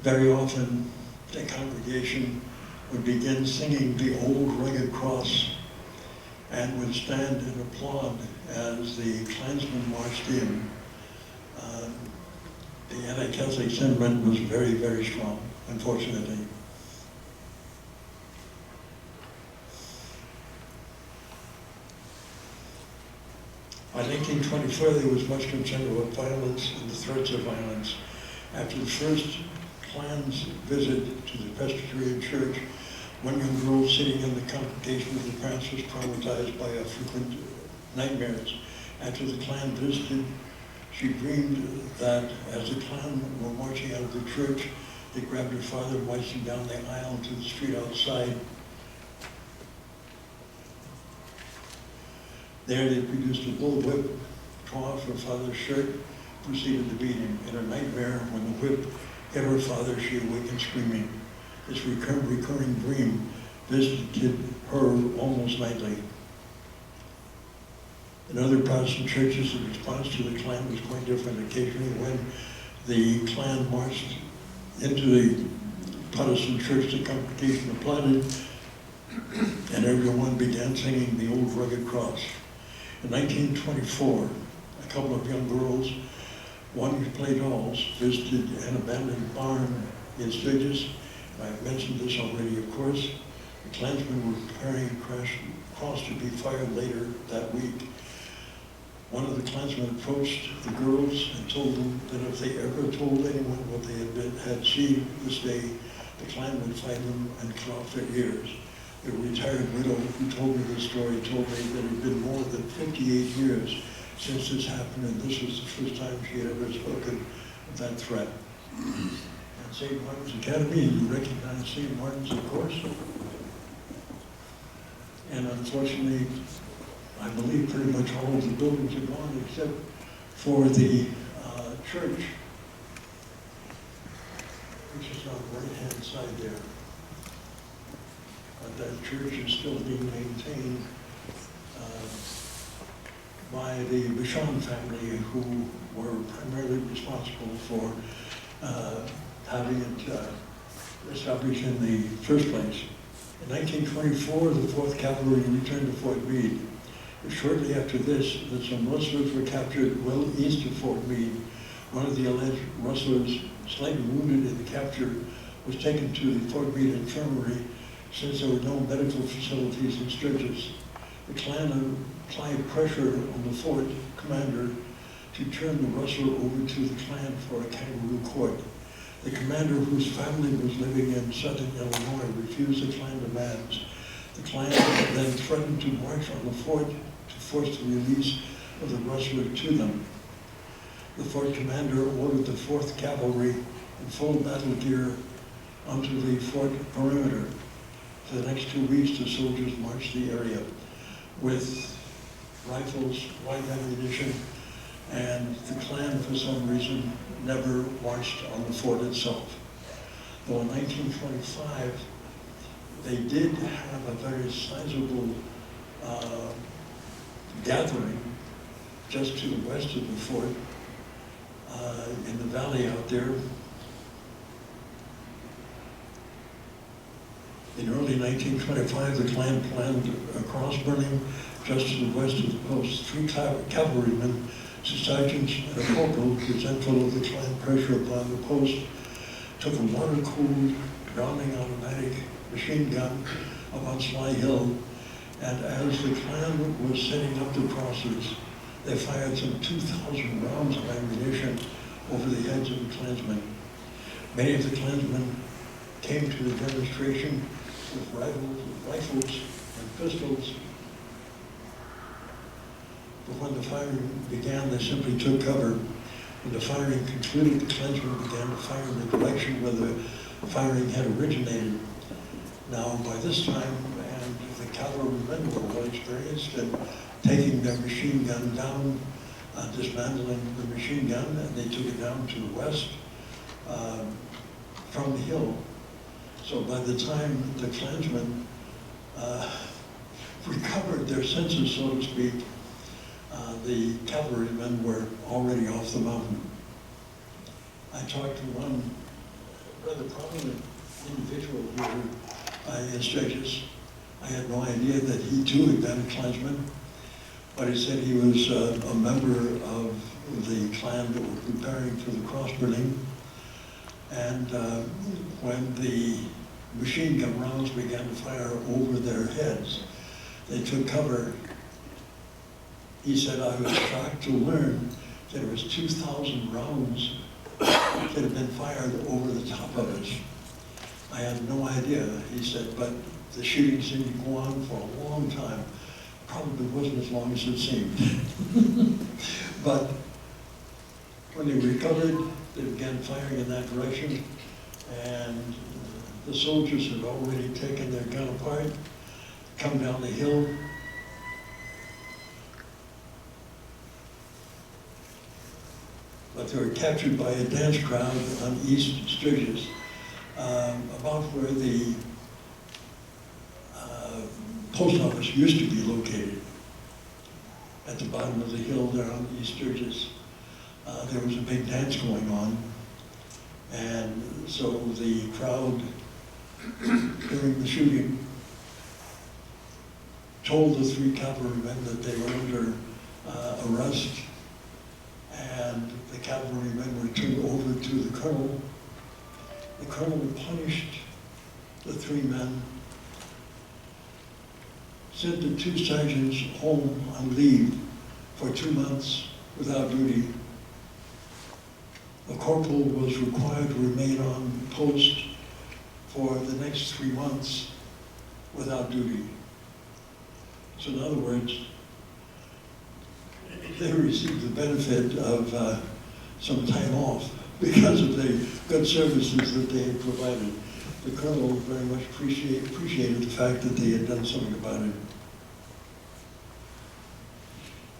very often the congregation would begin singing the old rugged cross and would stand and applaud as the Klansmen marched in. The anti-Catholic sentiment was very, very strong, unfortunately. By 1924, there was much concern about violence and the threats of violence. After the first Klan's visit to the Presbyterian Church, one young girl sitting in the congregation with the parents was traumatized by frequent nightmares. After the Klan visited, she dreamed that as the Klan were marching out of the church, they grabbed her father, marched him down the aisle to the street outside. There they produced a bullwhip, tore off her father's shirt, proceeded to beat him. In her nightmare, when the whip hit her father, she awakened screaming. This recurring dream visited her almost nightly. In other Protestant churches, the response to the Klan was quite different. Occasionally, when the Klan marched into the Protestant church, the congregation applauded, and everyone began singing the old rugged cross. In 1924, a couple of young girls wanting to play dolls visited an abandoned barn in Sturgis. I've mentioned this already, of course. The Klansmen were preparing a cross to be fired later that week. One of the Klansmen approached the girls and told them that if they ever told anyone what they had seen this day, the Klan would find them and cut off their ears. The retired widow who told me this story told me that it had been more than 58 years since this happened, and this was the first time she had ever spoken of that threat. At St. Martin's Academy, you recognize St. Martin's, of course. And unfortunately, I believe pretty much all of the buildings are gone except for the church, which is on the right-hand side there. That church is still being maintained by the Bichon family, who were primarily responsible for having it established in the first place. In 1924, the 4th Cavalry returned to Fort Meade. Shortly after this, some rustlers were captured well east of Fort Meade. One of the alleged rustlers, slightly wounded in the capture, was taken to the Fort Meade infirmary since there were no medical facilities in Sturgis. The Klan applied pressure on the fort commander to turn the rustler over to the Klan for a kangaroo court. The commander, whose family was living in southern Illinois, refused the Klan demands. The Klan then threatened to march on the fort to force the release of the rustler to them. The fort commander ordered the 4th Cavalry in full battle gear onto the fort perimeter. For the next 2 weeks, the soldiers marched the area with rifles, light ammunition, and the Klan, for some reason, never marched on the fort itself. Though in 1925, they did have a very sizable gathering just to the west of the fort, in the valley out there. In early 1925, the Klan planned a cross burning just to the west of the post. 3 cavalrymen, 2 sergeants, and a corporal, resentful of the Klan pressure upon the post, took a water-cooled Browning automatic machine gun up on Sly Hill, and as the Klan was setting up the crosses, they fired some 2,000 rounds of ammunition over the heads of the Klansmen. Many of the Klansmen came to the demonstration with rifles and pistols. But when the firing began, they simply took cover. When the firing concluded, the Klansmen began to fire in the direction where the firing had originated. Now, by this time, and the cavalrymen were well experienced in taking their machine gun down, dismantling the machine gun, and they took it down to the west from the hill. So by the time the Klansmen recovered their senses, so to speak, the cavalrymen were already off the mountain. I talked to one rather prominent individual here in Sturgis. I had no idea that he too had been a Klansman, but he said he was a member of the clan that were preparing for the cross-burning. And when the machine gun rounds began to fire over their heads, they took cover. He said, I was shocked to learn that it was 2,000 rounds that had been fired over the top of us. I had no idea, he said, but the shooting seemed to go on for a long time. Probably wasn't as long as it seemed. But when they recovered, they began firing in that direction, and the soldiers had already taken their gun apart, come down the hill. But they were captured by a dance crowd on East Sturgis, about where the post office used to be located, at the bottom of the hill there on East Sturgis. There was a big dance going on, and so the crowd, during the shooting, told the three cavalrymen that they were under arrest, and the cavalrymen were turned over to the colonel. The colonel punished the three men, sent the two sergeants home on leave for 2 months without duty. The corporal was required to remain on post for the next 3 months without duty. So in other words, they received the benefit of some time off because of the good services that they had provided. The colonel very much appreciated the fact that they had done something about it.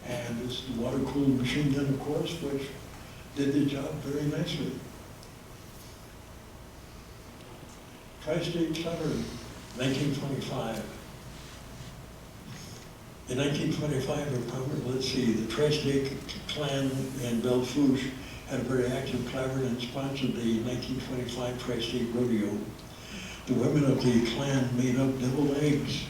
And it's the water-cooled machine gun, of course, which did the job very nicely. Tri-State Clever, 1925. In 1925, let's see, the Tri-State clan in Belknap had a very active clavering and sponsored the 1925 Tri-State Rodeo. The women of the clan made up deviled eggs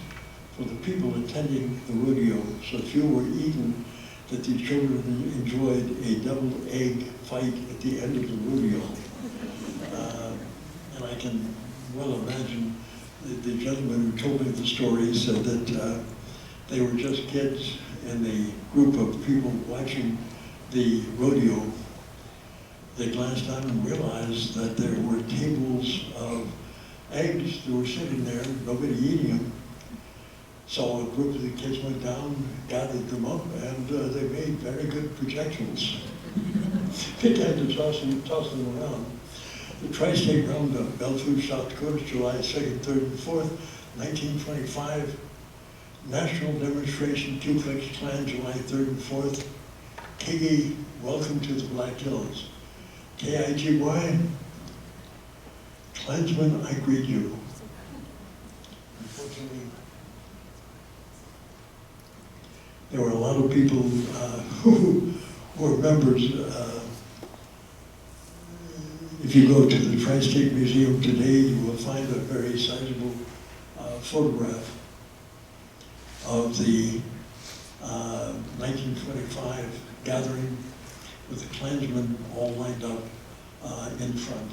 for the people attending the rodeo, so few were eaten that the children enjoyed a deviled egg fight at the end of the rodeo. And I can well imagine the gentleman who told me the story said that they were just kids in the group of people watching the rodeo. They glanced down and realized that there were tables of eggs that were sitting there, nobody eating them. So a group of the kids went down, gathered them up, and they made very good projectiles. Began to toss them around. The Tri-State Roundup, Belknap, South Dakota, July 2nd, 3rd, and 4th, 1925. National Demonstration, Ku Klux Klan, July 3rd and 4th. KKK, Welcome to the Black Hills. KIGY, Klansmen, I greet you. Unfortunately, there were a lot of people who were members. If you go to the Tri-State Museum today, you will find a very sizable photograph of the 1925 gathering with the Klansmen all lined up in front.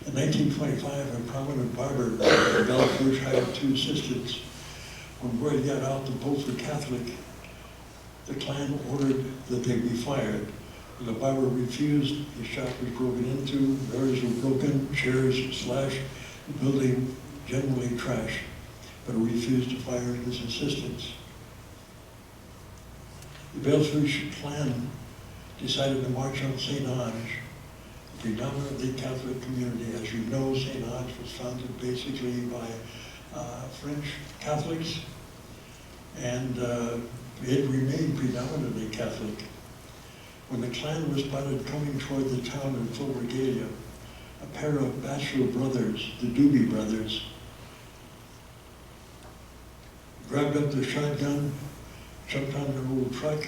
In 1925, a prominent barber in Belknap hired 2 assistants. When word got out that both were Catholic, the Klan ordered that they be fired. When the barber refused, his shop was broken into, mirrors were broken, chairs slashed, the building generally trashed, but he refused to fire his assistants. The Belknap Klan decided to march on St. Ange, a predominantly Catholic community. As you know, St. Ange was founded basically by French Catholics, and it remained predominantly Catholic. When the Klan was spotted coming toward the town in full regalia, a pair of bachelor brothers, the Doobie Brothers, grabbed up their shotgun, jumped on their old truck,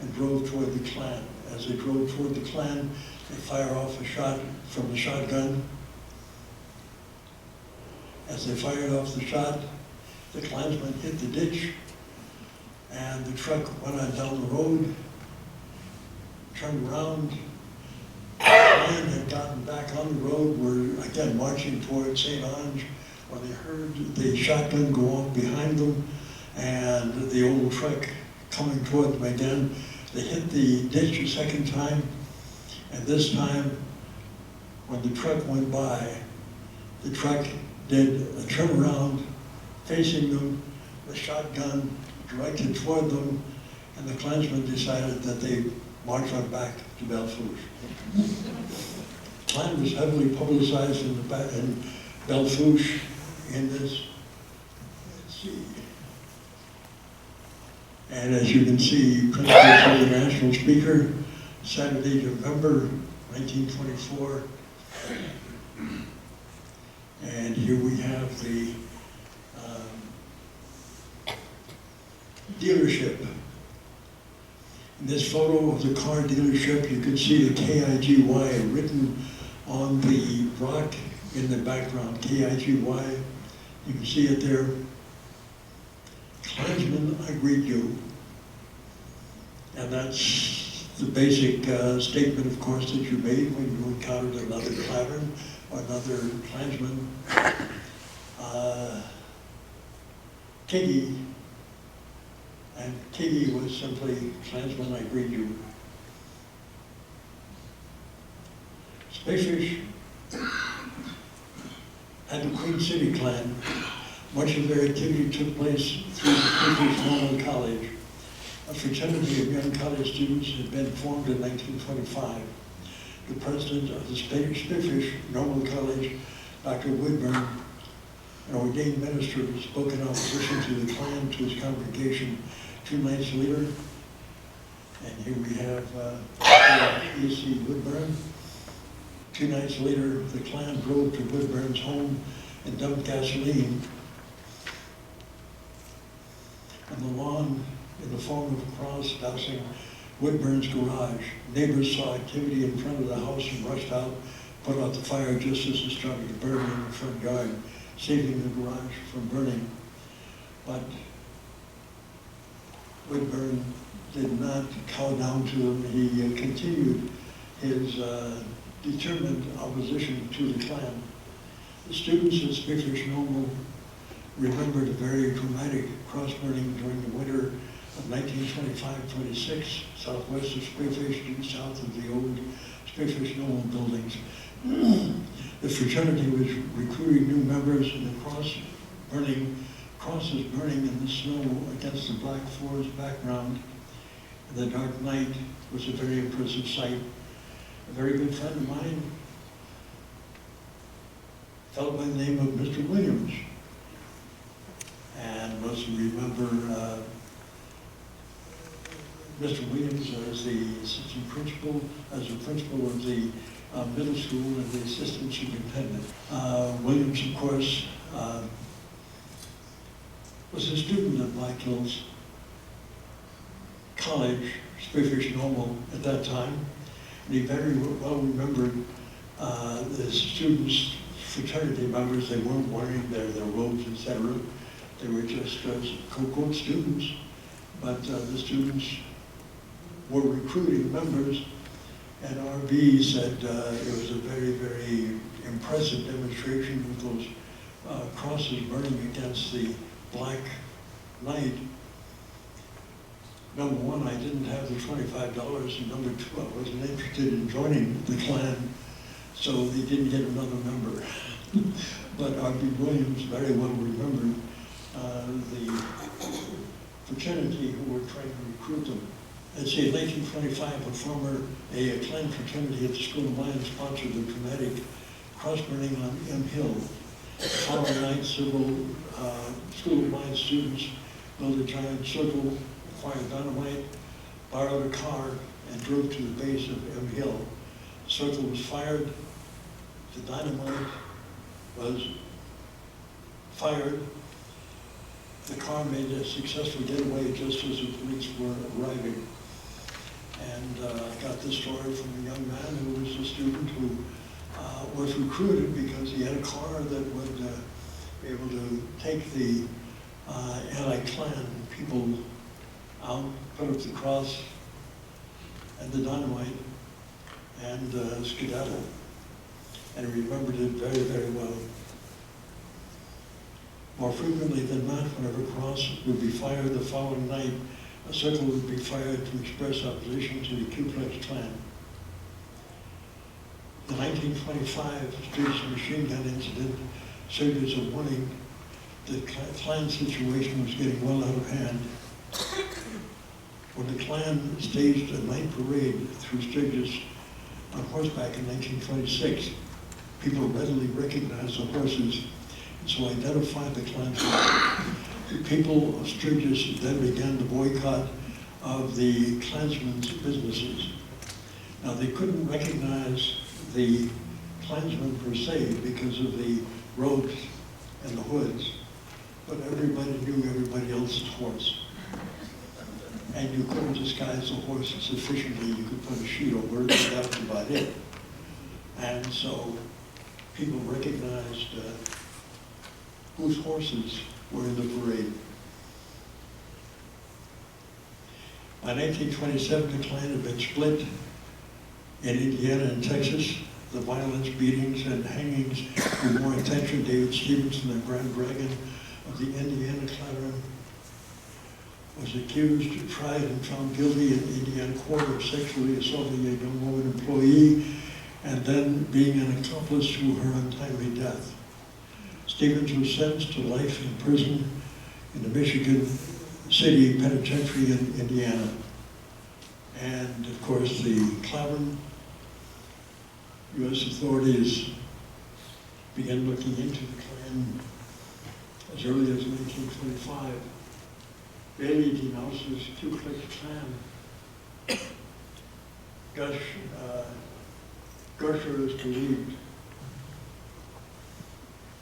and drove toward the Klan. As they drove toward the Klan, they fire off a shot from the shotgun. As they fired off the shot, the Klansmen hit the ditch, and the truck went on down the road, turned around. The Klan had gotten back on the road, were again marching toward St. Ange, when they heard the shotgun go off behind them, and the old truck coming toward them again. They hit the ditch a second time, and this time, when the truck went by, the truck did a turnaround facing them, the shotgun directed toward them, and the Klansmen decided that they march on back to Belfouche. Klan was heavily publicized in Belfouche in this, let's see. And as you can see, Prince was the national speaker, Saturday, November 1924. And here we have the dealership. In this photo of the car dealership, you can see the KIGY written on the rock in the background, KIGY. You can see it there. Klansmen, I greet you. And that's the basic statement, of course, that you made when you encountered another Klansman or another Klansman. Tiggy, and Tiggy was simply, Klansman, I greet you. Spacefish and the Queen City Klan, much of their activity took place through the Spacefish Normal College. A fraternity of young college students had been formed in 1925. The president of the Spacefish Normal College, Dr. Woodburn, an ordained minister, spoke in opposition to the Klan to his congregation 2 nights later. And here we have E.C. Woodburn. 2 nights later, the Klan drove to Woodburn's home and dumped gasoline on the lawn in the form of a cross dousing Woodburn's garage. Neighbors saw activity in front of the house and rushed out, put out the fire just as it started to burn in the front yard, saving the garage from burning. But Woodburn did not cow down to them. He continued his determined opposition to the Klan. The students at Spacefish Normal remembered a very dramatic cross-burning during the winter of 1925-26, southwest of Spacefish, due south of the old Spacefish Normal buildings. The fraternity was recruiting new members, and the crosses burning in the snow against the black forest background. The dark night was a very impressive sight. A very good friend of mine, a fellow by the name of Mr. Williams, and most of you remember Mr. Williams as the assistant principal, as the principal of the middle school and the assistant superintendent. Williams, of course, was a student at Black Hills College, Spacefish Normal at that time. And he very well remembered the students, fraternity members. They weren't wearing their robes, etc. They were just quote students, but the students were recruiting members And RB said it was a very, very impressive demonstration with those crosses burning against the black light. Number one, I didn't have the $25, and number two, I wasn't interested in joining the Klan, so they didn't get another member. But R.B. Williams very well remembered the fraternity who were trying to recruit them. Let's see, in 1925, a Klan fraternity at the School of Mines sponsored the dramatic cross-burning on M Hill. The following night, several School of Mines students built a giant circle, acquired dynamite, borrowed a car, and drove to the base of M Hill. The circle was fired, the dynamite was fired, the car made a successful getaway just as the police were arriving. And I got this story from a young man who was a student who was recruited because he had a car that would be able to take the anti-Klan people out, put up the cross and the dynamite, and skedaddle. And he remembered it very, very well. More frequently than not, whenever a cross would be fired the following night, a circle would be fired to express opposition to the Ku Klux Klan. The 1925 Sturgis machine gun incident served as a warning that the Klan situation was getting well out of hand. When the Klan staged a night parade through Sturgis on horseback in 1926, people readily recognized the horses and so identified the Klansmen. The people of Sturgis then began the boycott of the Klansmen's businesses. Now, they couldn't recognize the Klansmen per se because of the robes and the hoods, but everybody knew everybody else's horse. And you couldn't disguise the horse sufficiently. You could put a sheet over it, and that was about it. And so people recognized whose horses were in the parade. By 1927, the Klan had been split in Indiana and Texas. The violence, beatings, and hangings drew more attention. David Stevenson, the Grand Dragon of the Indiana Klan, was accused, tried, and found guilty in the Indiana court of sexually assaulting a young woman employee and then being an accomplice to her untimely death. Stevens was sentenced to life in prison in the Michigan City Penitentiary in Indiana. And of course, the Klan, U.S. authorities began looking into the Klan as early as 1925. Bailey denounces Ku Klux Klan. Gusher is believed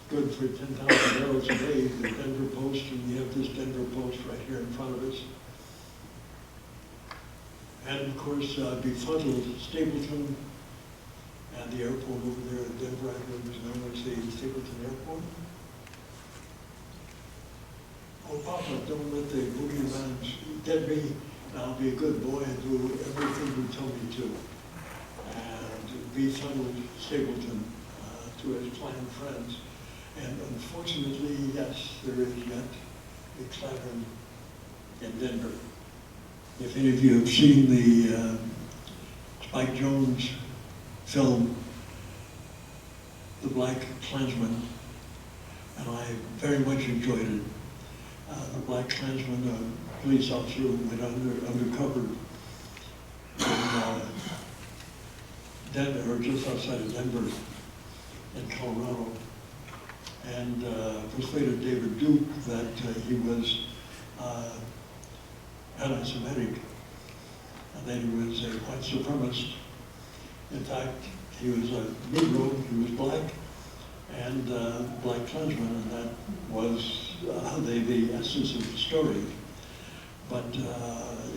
good for 10,000 barrels a day, the Denver Post, and we have this Denver Post right here in front of us. And of course, befuddled Stapleton and the airport over there in Denver, I believe is known as the Stapleton Airport. Oh, Papa, don't let the boogeyman get me, and I'll be a good boy and do everything you tell me to. And befuddled Stapleton to his Klan friends. And unfortunately, yes, there is yet a Klan in Denver. If any of you have seen the Spike Jonze film, The Black Klansman, and I very much enjoyed it. The Black Klansman, a police officer who went undercover in Denver, or just outside of Denver in Colorado, and persuaded David Duke that he was anti-Semitic, and that he was a white supremacist. In fact, he was a Negro, he was black, and Black Klansman, and that was the essence of the story. But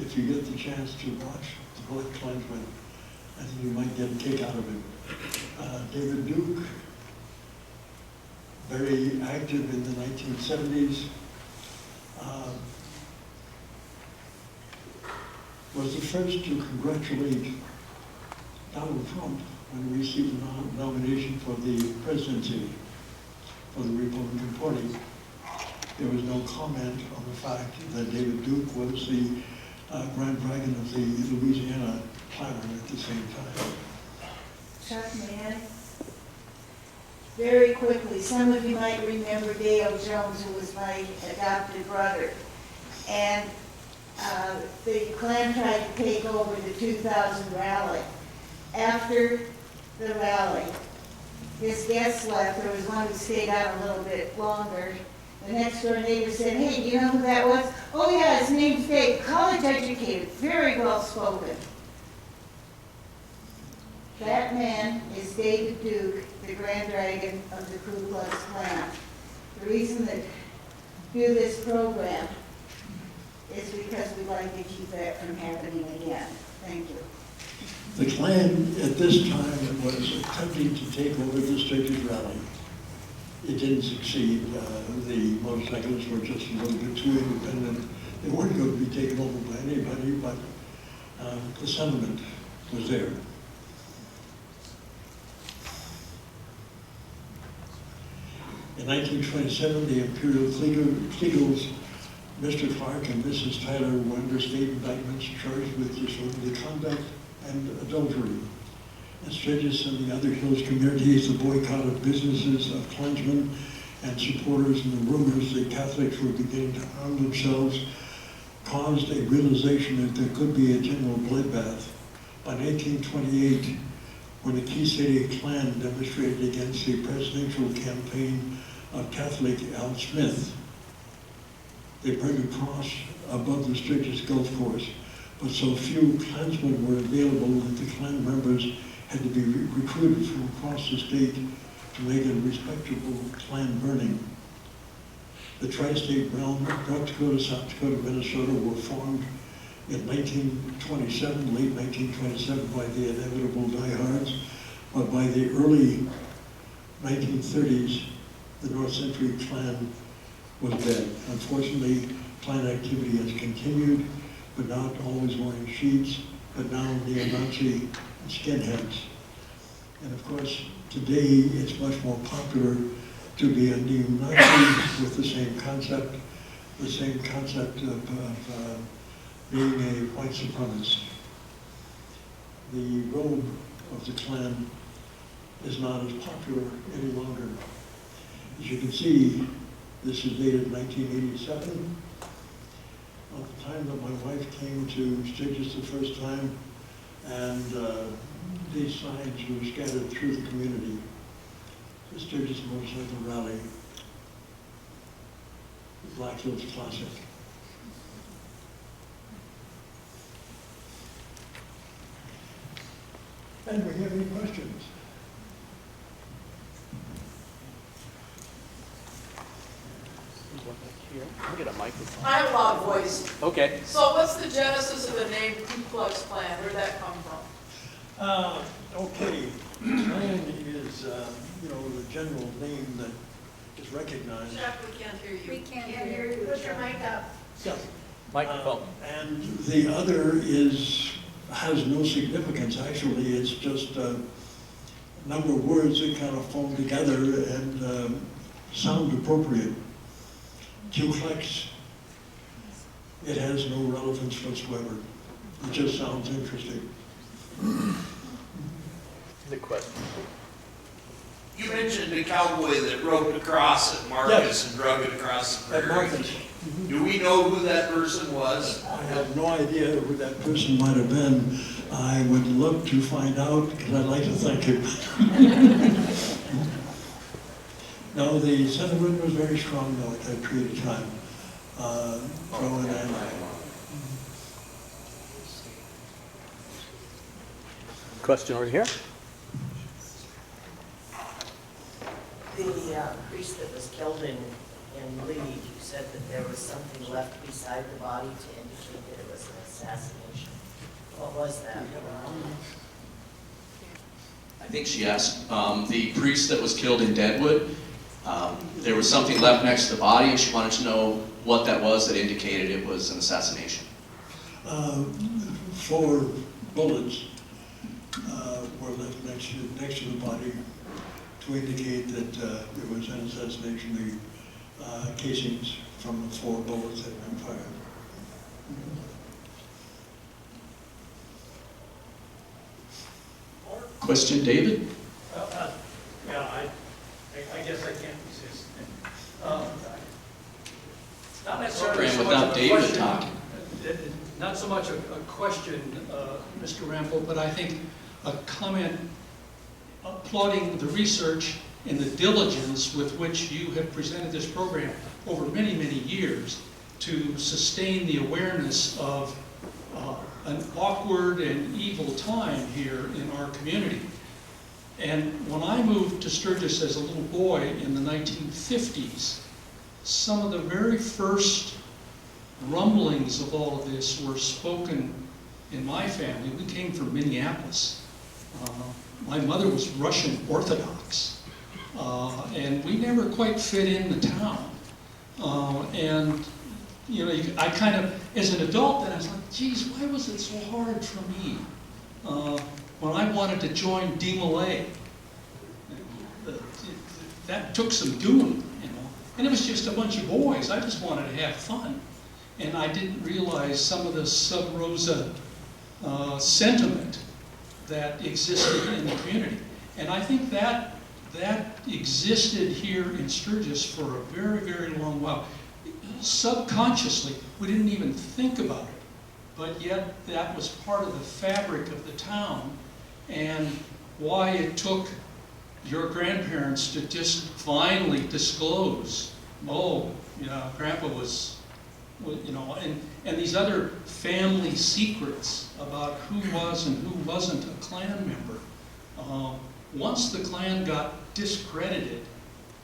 if you get the chance to watch The Black Klansman, I think you might get a kick out of it. David Duke, very active in the 1970s, was the first to congratulate Donald Trump, when he received the nomination for the presidency for the Republican Party, there was no comment on the fact that David Duke was the Grand Dragon of the Louisiana Klan at the same time. Chuck, may I? Very quickly, some of you might remember Dale Jones, who was my adopted brother. And the Klan tried to take over the 2000 rally. After the rally, his guests left. There was one who stayed out a little bit longer. The next door neighbor said, "Hey, do you know who that was?" "Oh yeah, his name's Dave, college educated, very well spoken." That man is David Duke, the Grand Dragon of the Ku Klux Klan. The reason that we do this program is because we'd like to keep that from happening again. Thank you. The Klan at this time was attempting to take over the Sturgis rally. It didn't succeed. The motorcyclists were just a little bit too independent. They weren't going to be taken over by anybody, but the sentiment was there. In 1927, the Imperial Clegals, Mr. Clark and Mrs. Tyler, were under state indictments charged with disorderly conduct and adultery. In Sturgis and the other Hills communities, the boycott of businesses of Klansmen and supporters and the rumors that Catholics were beginning to arm themselves caused a realization that there could be a general bloodbath. By 1928, when the Key City Klan demonstrated against the presidential campaign of Catholic Al Smith, they burned a cross above the Sturgis golf course, but so few Klansmen were available that the Klan members had to be recruited from across the state to make a respectable Klan burning. The tri-state realm, North Dakota, South Dakota, Minnesota, were formed in 1927, late 1927, by the inevitable diehards, but by the early 1930s, the North Century Klan was dead. Unfortunately, Klan activity has continued, but not always wearing sheets, but now neo-Nazi skinheads. And of course, today it's much more popular to be a neo-Nazi with the same concept of being a white supremacist. The robe of the Klan is not as popular any longer. As you can see, this is dated 1987. At the time that my wife came to Sturgis the first time, and these signs were scattered through the community. The Sturgis Motorcycle Rally, the Black Hills Classic. And we have any questions? Here, I'll get a microphone. I have a loud voice. Okay. So what's the genesis of the name Ku Klux Klan? Where'd that come from? Okay, Klan is, the general name that is recognized. Chuck, we can't hear you. We can't hear you. Put your mic up. Yeah. Microphone. And the other has no significance, actually. It's just a number of words that kind of form together and sound appropriate. Ku Klux, it has no relevance whatsoever. It just sounds interesting. The question. You mentioned the cowboy that roped across at Marcus Yes. and drug it across the At prairie. Marcus. Do we know who that person was? I have no idea who that person might have been. I would love to find out, because I'd like to thank him. No, the sentiment was very strong, though, at that period of time. Pro and anti. Question over here. The priest that was killed in Meade, you said that there was something left beside the body to indicate that it was an assassination. What was that? I think she asked, the priest that was killed in Deadwood, there was something left next to the body, and she wanted to know what that was that indicated it was an assassination. 4 bullets were left next to the body to indicate that it was an assassination. The casings from the 4 bullets had been fired. Question, David? Yeah, I guess I can't resist. Not necessarily Program so much without of a David question, talking. not so much a question, Mr. Rambow, but I think a comment applauding the research and the diligence with which you have presented this program over many, many years to sustain the awareness of an awkward and evil time here in our community. And when I moved to Sturgis as a little boy in the 1950s, some of the very first rumblings of all of this were spoken in my family. We came from Minneapolis. My mother was Russian Orthodox, and we never quite fit in the town. And you know, I kind of, as an adult, then I was like, geez, why was it so hard for me when I wanted to join DeMolay? That took some doing, you know. And it was just a bunch of boys. I just wanted to have fun. And I didn't realize some of the sub rosa sentiment that existed in the community. And I think that existed here in Sturgis for a very, very long while. Subconsciously, we didn't even think about it, but yet that was part of the fabric of the town, and why it took your grandparents to just finally disclose, oh, you know, Grandpa was, you know, and these other family secrets about who was and who wasn't a Klan member. Once the Klan got discredited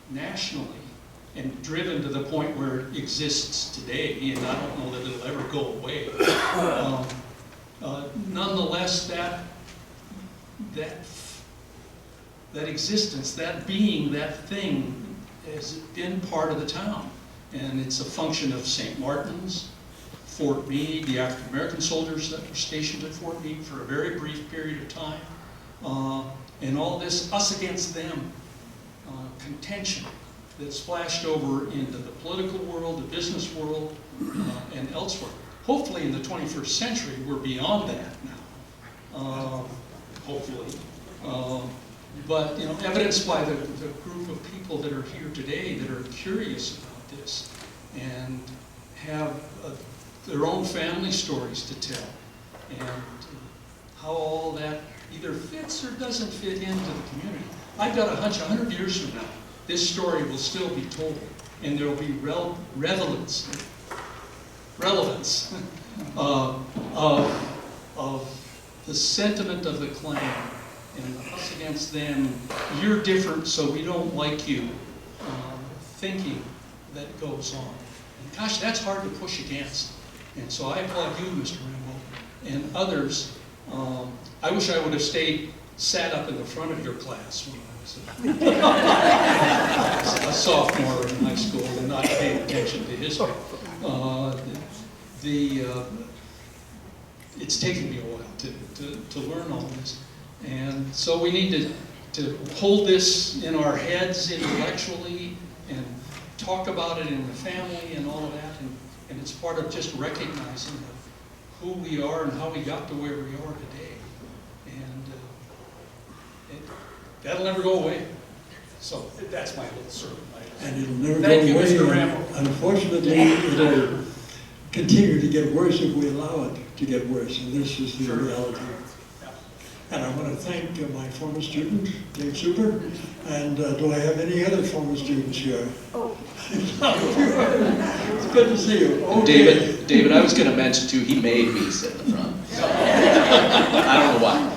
nationally, and driven to the point where it exists today, and I don't know that it'll ever go away. Nonetheless, that existence, that being, that thing, has been part of the town. And it's a function of St. Martin's, Fort Meade, the African American soldiers that were stationed at Fort Meade for a very brief period of time, and all this us against them contention that splashed over into the political world, the business world, and elsewhere. Hopefully in the 21st century, we're beyond that now, hopefully. But you know, evidenced by the group of people that are here today that are curious about this and have their own family stories to tell, and how all that either fits or doesn't fit into the community. I've got a hunch 100 years from now, this story will still be told, and there will be relevance of the sentiment of the Klan and us against them. You're different, so we don't like you. Thinking that goes on. And gosh, that's hard to push against. And so I applaud you, Mr. Rambow, and others. I wish I would have sat up in the front of your class when I was a sophomore in high school and not paying attention to history. It's taken me a while to learn all this. And so we need to hold this in our heads intellectually and talk about it in the family and all of that. And it's part of just recognizing who we are and how we got to where we are today. And that'll never go away. So that's my little sermon. And it'll never Thank go you, away. Mr. Rambow. Unfortunately, it'll continue to get worse if we allow it to get worse. And this is the reality. And I want to thank my former student, Dave Super. And do I have any other former students here? Oh. It's good to see you. Okay. David, I was going to mention too, he made me sit in the front. I don't know why.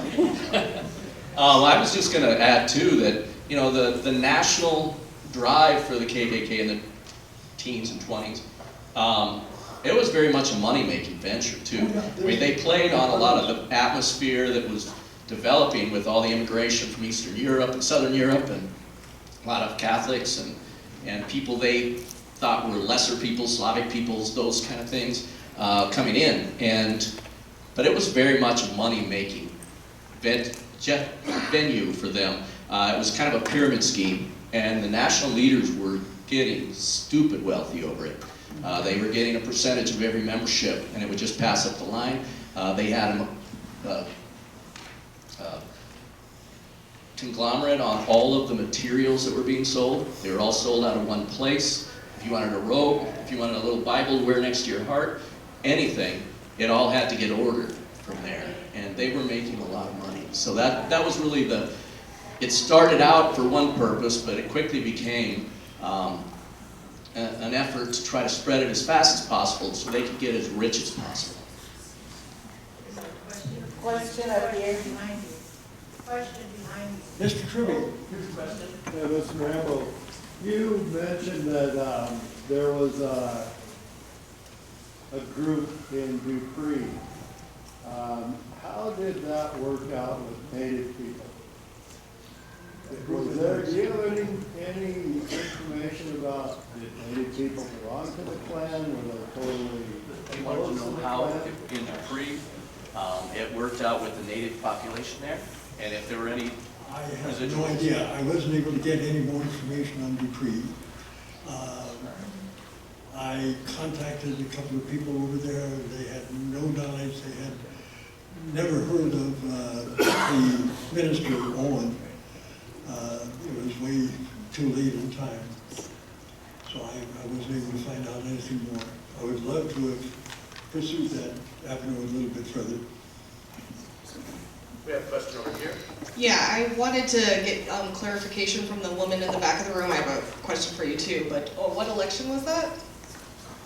I was just going to add too that, you know, the national drive for the KKK in the teens and 20s, it was very much a money-making venture too. I mean, they played on a lot of the atmosphere that was developing with all the immigration from Eastern Europe and Southern Europe, and a lot of Catholics and people they thought were lesser peoples, Slavic peoples, those kind of things coming in. But it was very much a money-making jet venue for them. It was kind of a pyramid scheme, and the national leaders were getting stupid wealthy over it. They were getting a percentage of every membership, and it would just pass up the line. They had a conglomerate on all of the materials that were being sold. They were all sold out of one place. If you wanted a robe, if you wanted a little Bible to wear next to your heart, anything, it all had to get ordered from there. And they were making a lot of money. So that was really it started out for one purpose, but it quickly became an effort to try to spread it as fast as possible so they could get as rich as possible. Question up here. Question behind you. Mr. Tribby. Yeah, Mr. Rambow, you mentioned that there was a group in Dupree. How did that work out with Native people? Was there, do you have any information about did Native people belong to the Klan? Were they totally You want to opposed know the how Klan? in Dupree it worked out with the native population there, and if there were any. I have no idea. I wasn't able to get any more information on Dupree. I contacted a couple of people over there. They had no knowledge. They had never heard of the minister, Owen. It was way too late in time. So I wasn't able to find out anything more. I would love to have pursued that avenue a little bit further. We have a question over here. Yeah, I wanted to get clarification from the woman in the back of the room. I have a question for you too, but what election was that?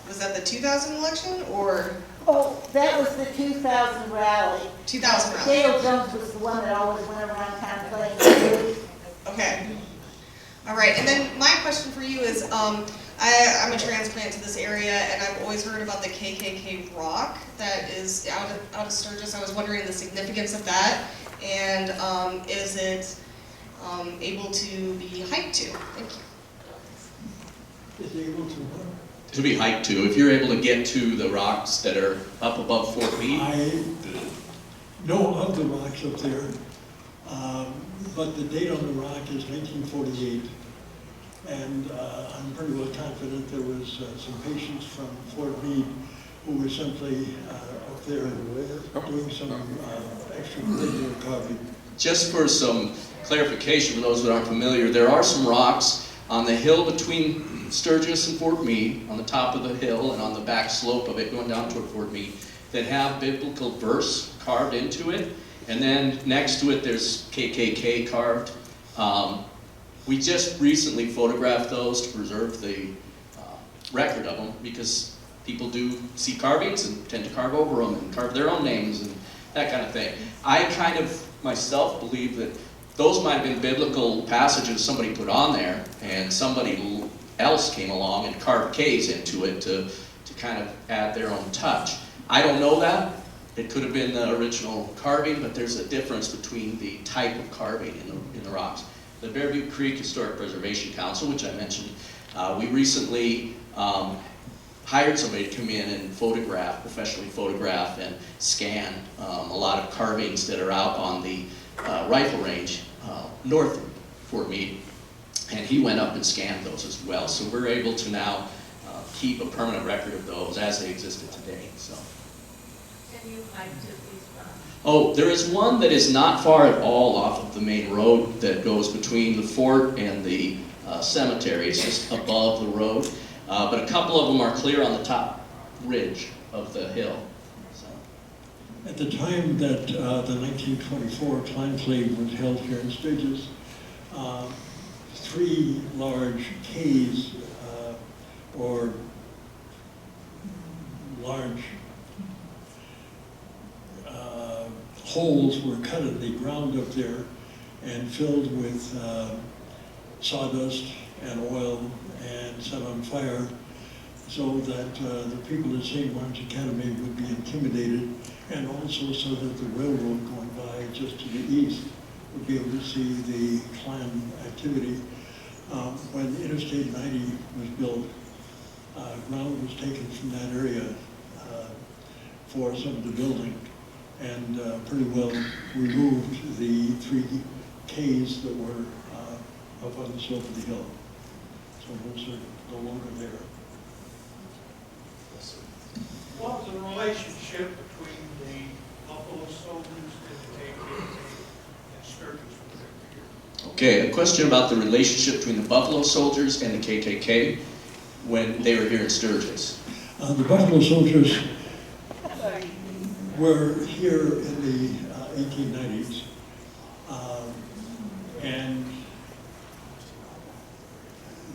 Was that the 2000 election or Oh, that was the 2000 rally. 2000 rally? Dale Jones was the one that always went around town playing the Okay. All right, and then my question for you is, I'm a transplant to this area, and I've always heard about the KKK rock that is out of Sturgis. I was wondering the significance of that, and is it able to be hiked to? Thank you. Is able to To be hiked to, if you're able to get to the rocks that are up above Fort Meade. I know of the rocks up there, but the date on the rock is 1948. And I'm pretty well confident there was some patients from Fort Meade who were simply up there doing some extracurricular carving. Just for some clarification for those that aren't familiar, there are some rocks on the hill between Sturgis and Fort Meade, on the top of the hill and on the back slope of it going down toward Fort Meade, that have biblical verse carved into it. And then next to it there's KKK carved. We just recently photographed those to preserve the record of them, because people do see carvings and tend to carve over them and carve their own names and that kind of thing. I kind of myself believe that those might have been biblical passages somebody put on there, and somebody else came along and carved K's into it to kind of add their own touch. I don't know that. It could have been the original carving, but there's a difference between the type of carving in the rocks. The Bear Butte Creek Historic Preservation Council, which I mentioned, we recently hired somebody to come in and professionally photograph and scan a lot of carvings that are out on the rifle range north of Fort Meade. And he went up and scanned those as well. So we're able to now keep a permanent record of those as they existed today. So. Can you hike to these rocks? Oh, there is one that is not far at all off of the main road that goes between the fort and the cemetery. It's just above the road. But a couple of them are clear on the top ridge of the hill. So. At the time that the 1924 conclave was held here in Sturgis, 3 large Ks, or large holes were cut in the ground up there and filled with sawdust and oil and set on fire, so that the people at St. Martin's Academy would be intimidated, and also so that the railroad going by just to the east would be able to see the Klan activity. When Interstate 90 was built, ground was taken from that area for some of the building, and pretty well removed the 3 Ks that were up on the slope of the hill. So those are no longer there. What was the relationship between the Buffalo Soldiers and the KKK and Sturgis when they were here? Okay, a question about the relationship between the Buffalo Soldiers and the KKK when they were here in Sturgis. The Buffalo Soldiers were here in the 1890s, and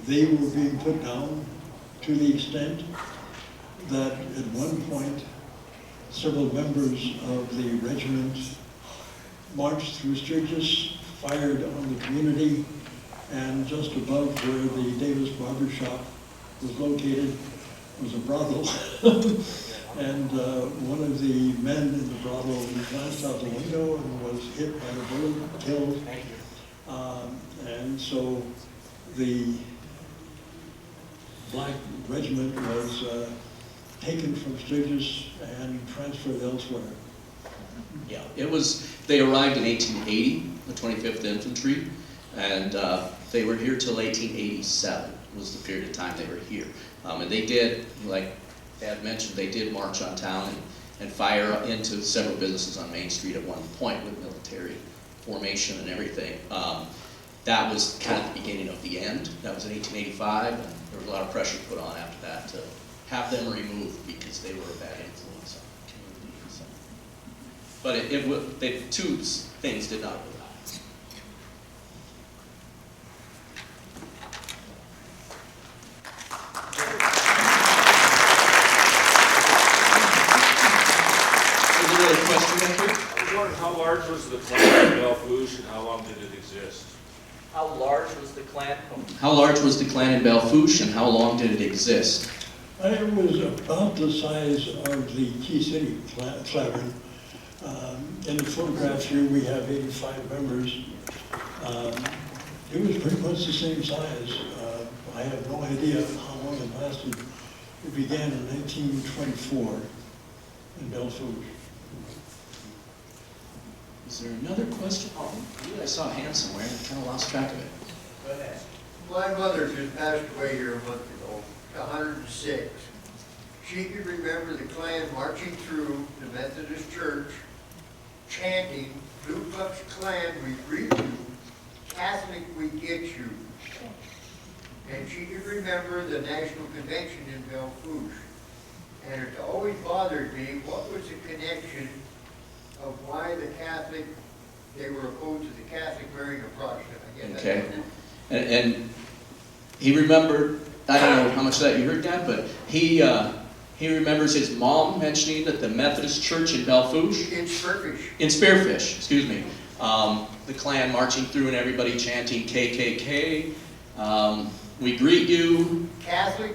they were being put down to the extent that at one point several members of the regiment marched through Sturgis, fired on the community, and just above where the Davis Barber Shop was located was a brothel. And one of the men in the brothel glanced out the window and was hit by a bullet, killed. And so the black regiment was taken from Sturgis and transferred elsewhere. Yeah, they arrived in 1880, the 25th Infantry, and they were here till 1887 was the period of time they were here. And they did, like Ed mentioned, they did march on town and fire into several businesses on Main Street at one point with military formation and everything. That was kind of the beginning of the end. That was in 1885, and there was a lot of pressure put on after that to have them removed because they were a bad influence on the community. So. But the two things did not go out. Question back here? I was wondering, how large was the Klan in Belfouche and how long did it exist? How large was the Klan? How large was the Klan in Belfouche and how long did it exist? It was about the size of the Key City Clavern. In the photograph here, we have 85 members. It was pretty much the same size. I have no idea how long it lasted. It began in 1924 in Belfouche. Is there another question? Oh, I saw a hand somewhere and I kind of lost track of it. Go ahead. My mother just passed away here a month ago, 106. She could remember the Klan marching through the Methodist Church, chanting, Ku Klux Klan, we greet you, Catholic, we get you. And she could remember the National Convention in Belfouche. And it always bothered me, what was the connection of why the Catholic, they were opposed to the Catholic marrying a Protestant. I get that. Okay. And he remembered, I don't know how much of that you heard, Dad, but he remembers his mom mentioning that the Methodist Church in Belfouche, In Spearfish. in Spearfish, excuse me, the Klan marching through and everybody chanting KKK, we greet you. Catholic,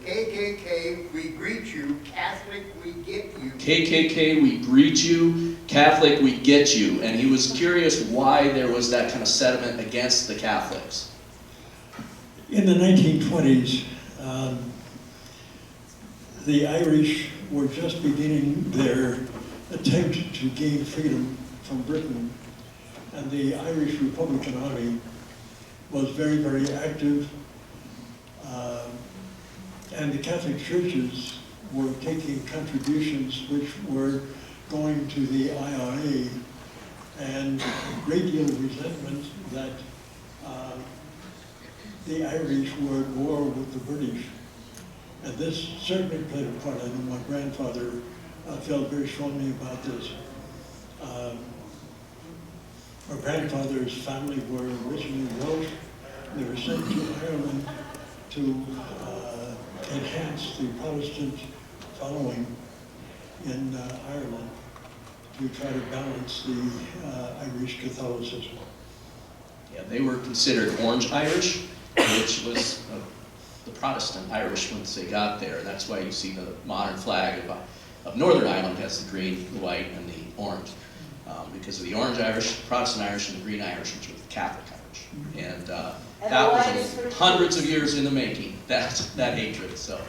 KKK, we greet you. Catholic, we get you. KKK, we greet you. Catholic, we get you. And he was curious why there was that kind of sentiment against the Catholics. In the 1920s, the Irish were just beginning their attempt to gain freedom from Britain, and the Irish Republican Army was very, very active, and the Catholic churches were taking contributions which were going to the IRA, and a great deal of resentment that the Irish were at war with the British. And this certainly played a part. I know my grandfather felt very strongly about this. My grandfather's family were originally Welsh. They were sent to Ireland to enhance the Protestant following in Ireland to try to balance the Irish Catholicism. Yeah, they were considered Orange Irish, which was the Protestant Irish once they got there. And that's why you see the modern flag of Northern Ireland has the green, the white, and the orange. Because of the Orange Irish, Protestant Irish, and the Green Irish, which were the Catholic Irish. And that was hundreds of years in the making, that hatred. So.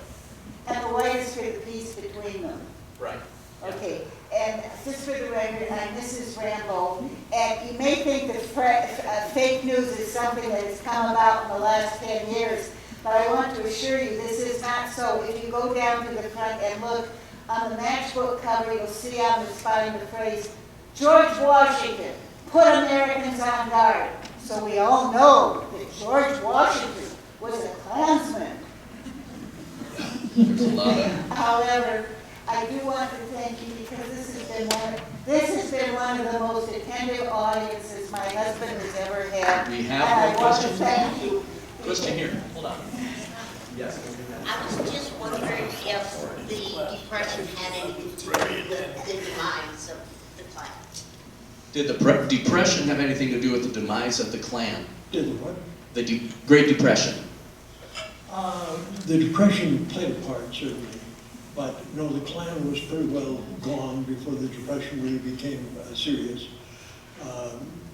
And the white is for the peace between them. Right. Okay, and just for the record, I'm Mrs. Rambow, and you may think that fake news is something that has come about in the last 10 years, but I want to assure you this is not so. If you go down to the front and look on the matchbook cover, you'll see on the spine the phrase, George Washington, put Americans on guard. So we all know that George Washington was a Klansman. There's a lot of, However, I do want to thank you because this has been one of the most attentive audiences my husband has ever had. we And have I no want to questions. thank you. Question here, hold on. Yes. I was just wondering if the Depression had anything to do with the demise of the Klan. Did the Depression have anything to do with the demise of the Klan? Did the what? The Great Depression? The Depression played a part, certainly. But no, the Klan was pretty well gone before the Depression really became serious.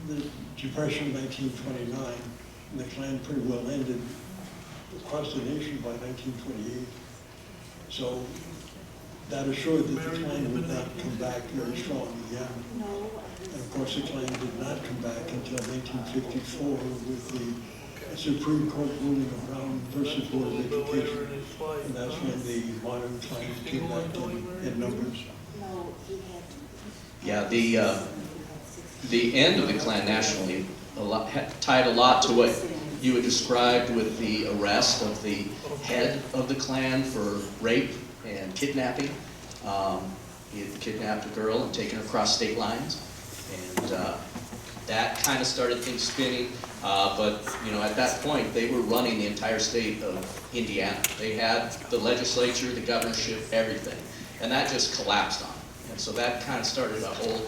The Depression of 1929, and the Klan pretty well ended across the nation by 1928. So that assured that the Klan would not come back very strong again. And of course, the Klan did not come back until 1954 with the Supreme Court ruling of Brown versus Board of Education. And that's when the modern Klan came back in numbers. Yeah, the end of the Klan nationally tied a lot to what you had described with the arrest of the head of the Klan for rape and kidnapping. He had kidnapped a girl and taken her across state lines, and that kind of started things spinning. But you know, at that point, they were running the entire state of Indiana. They had the legislature, the governorship, everything, and that just collapsed on them. And so that kind of started a whole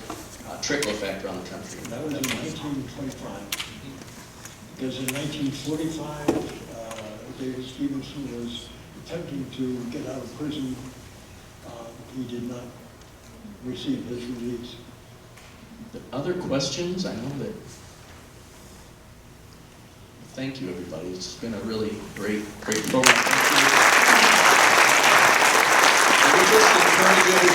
trickle effect around the country. And that was in 1925. Because in 1945, David Stevenson was attempting to get out of prison. He did not receive his release. The other questions? I know that. Thank you, everybody. It's been a really great program. Thank you. And we're just encouraging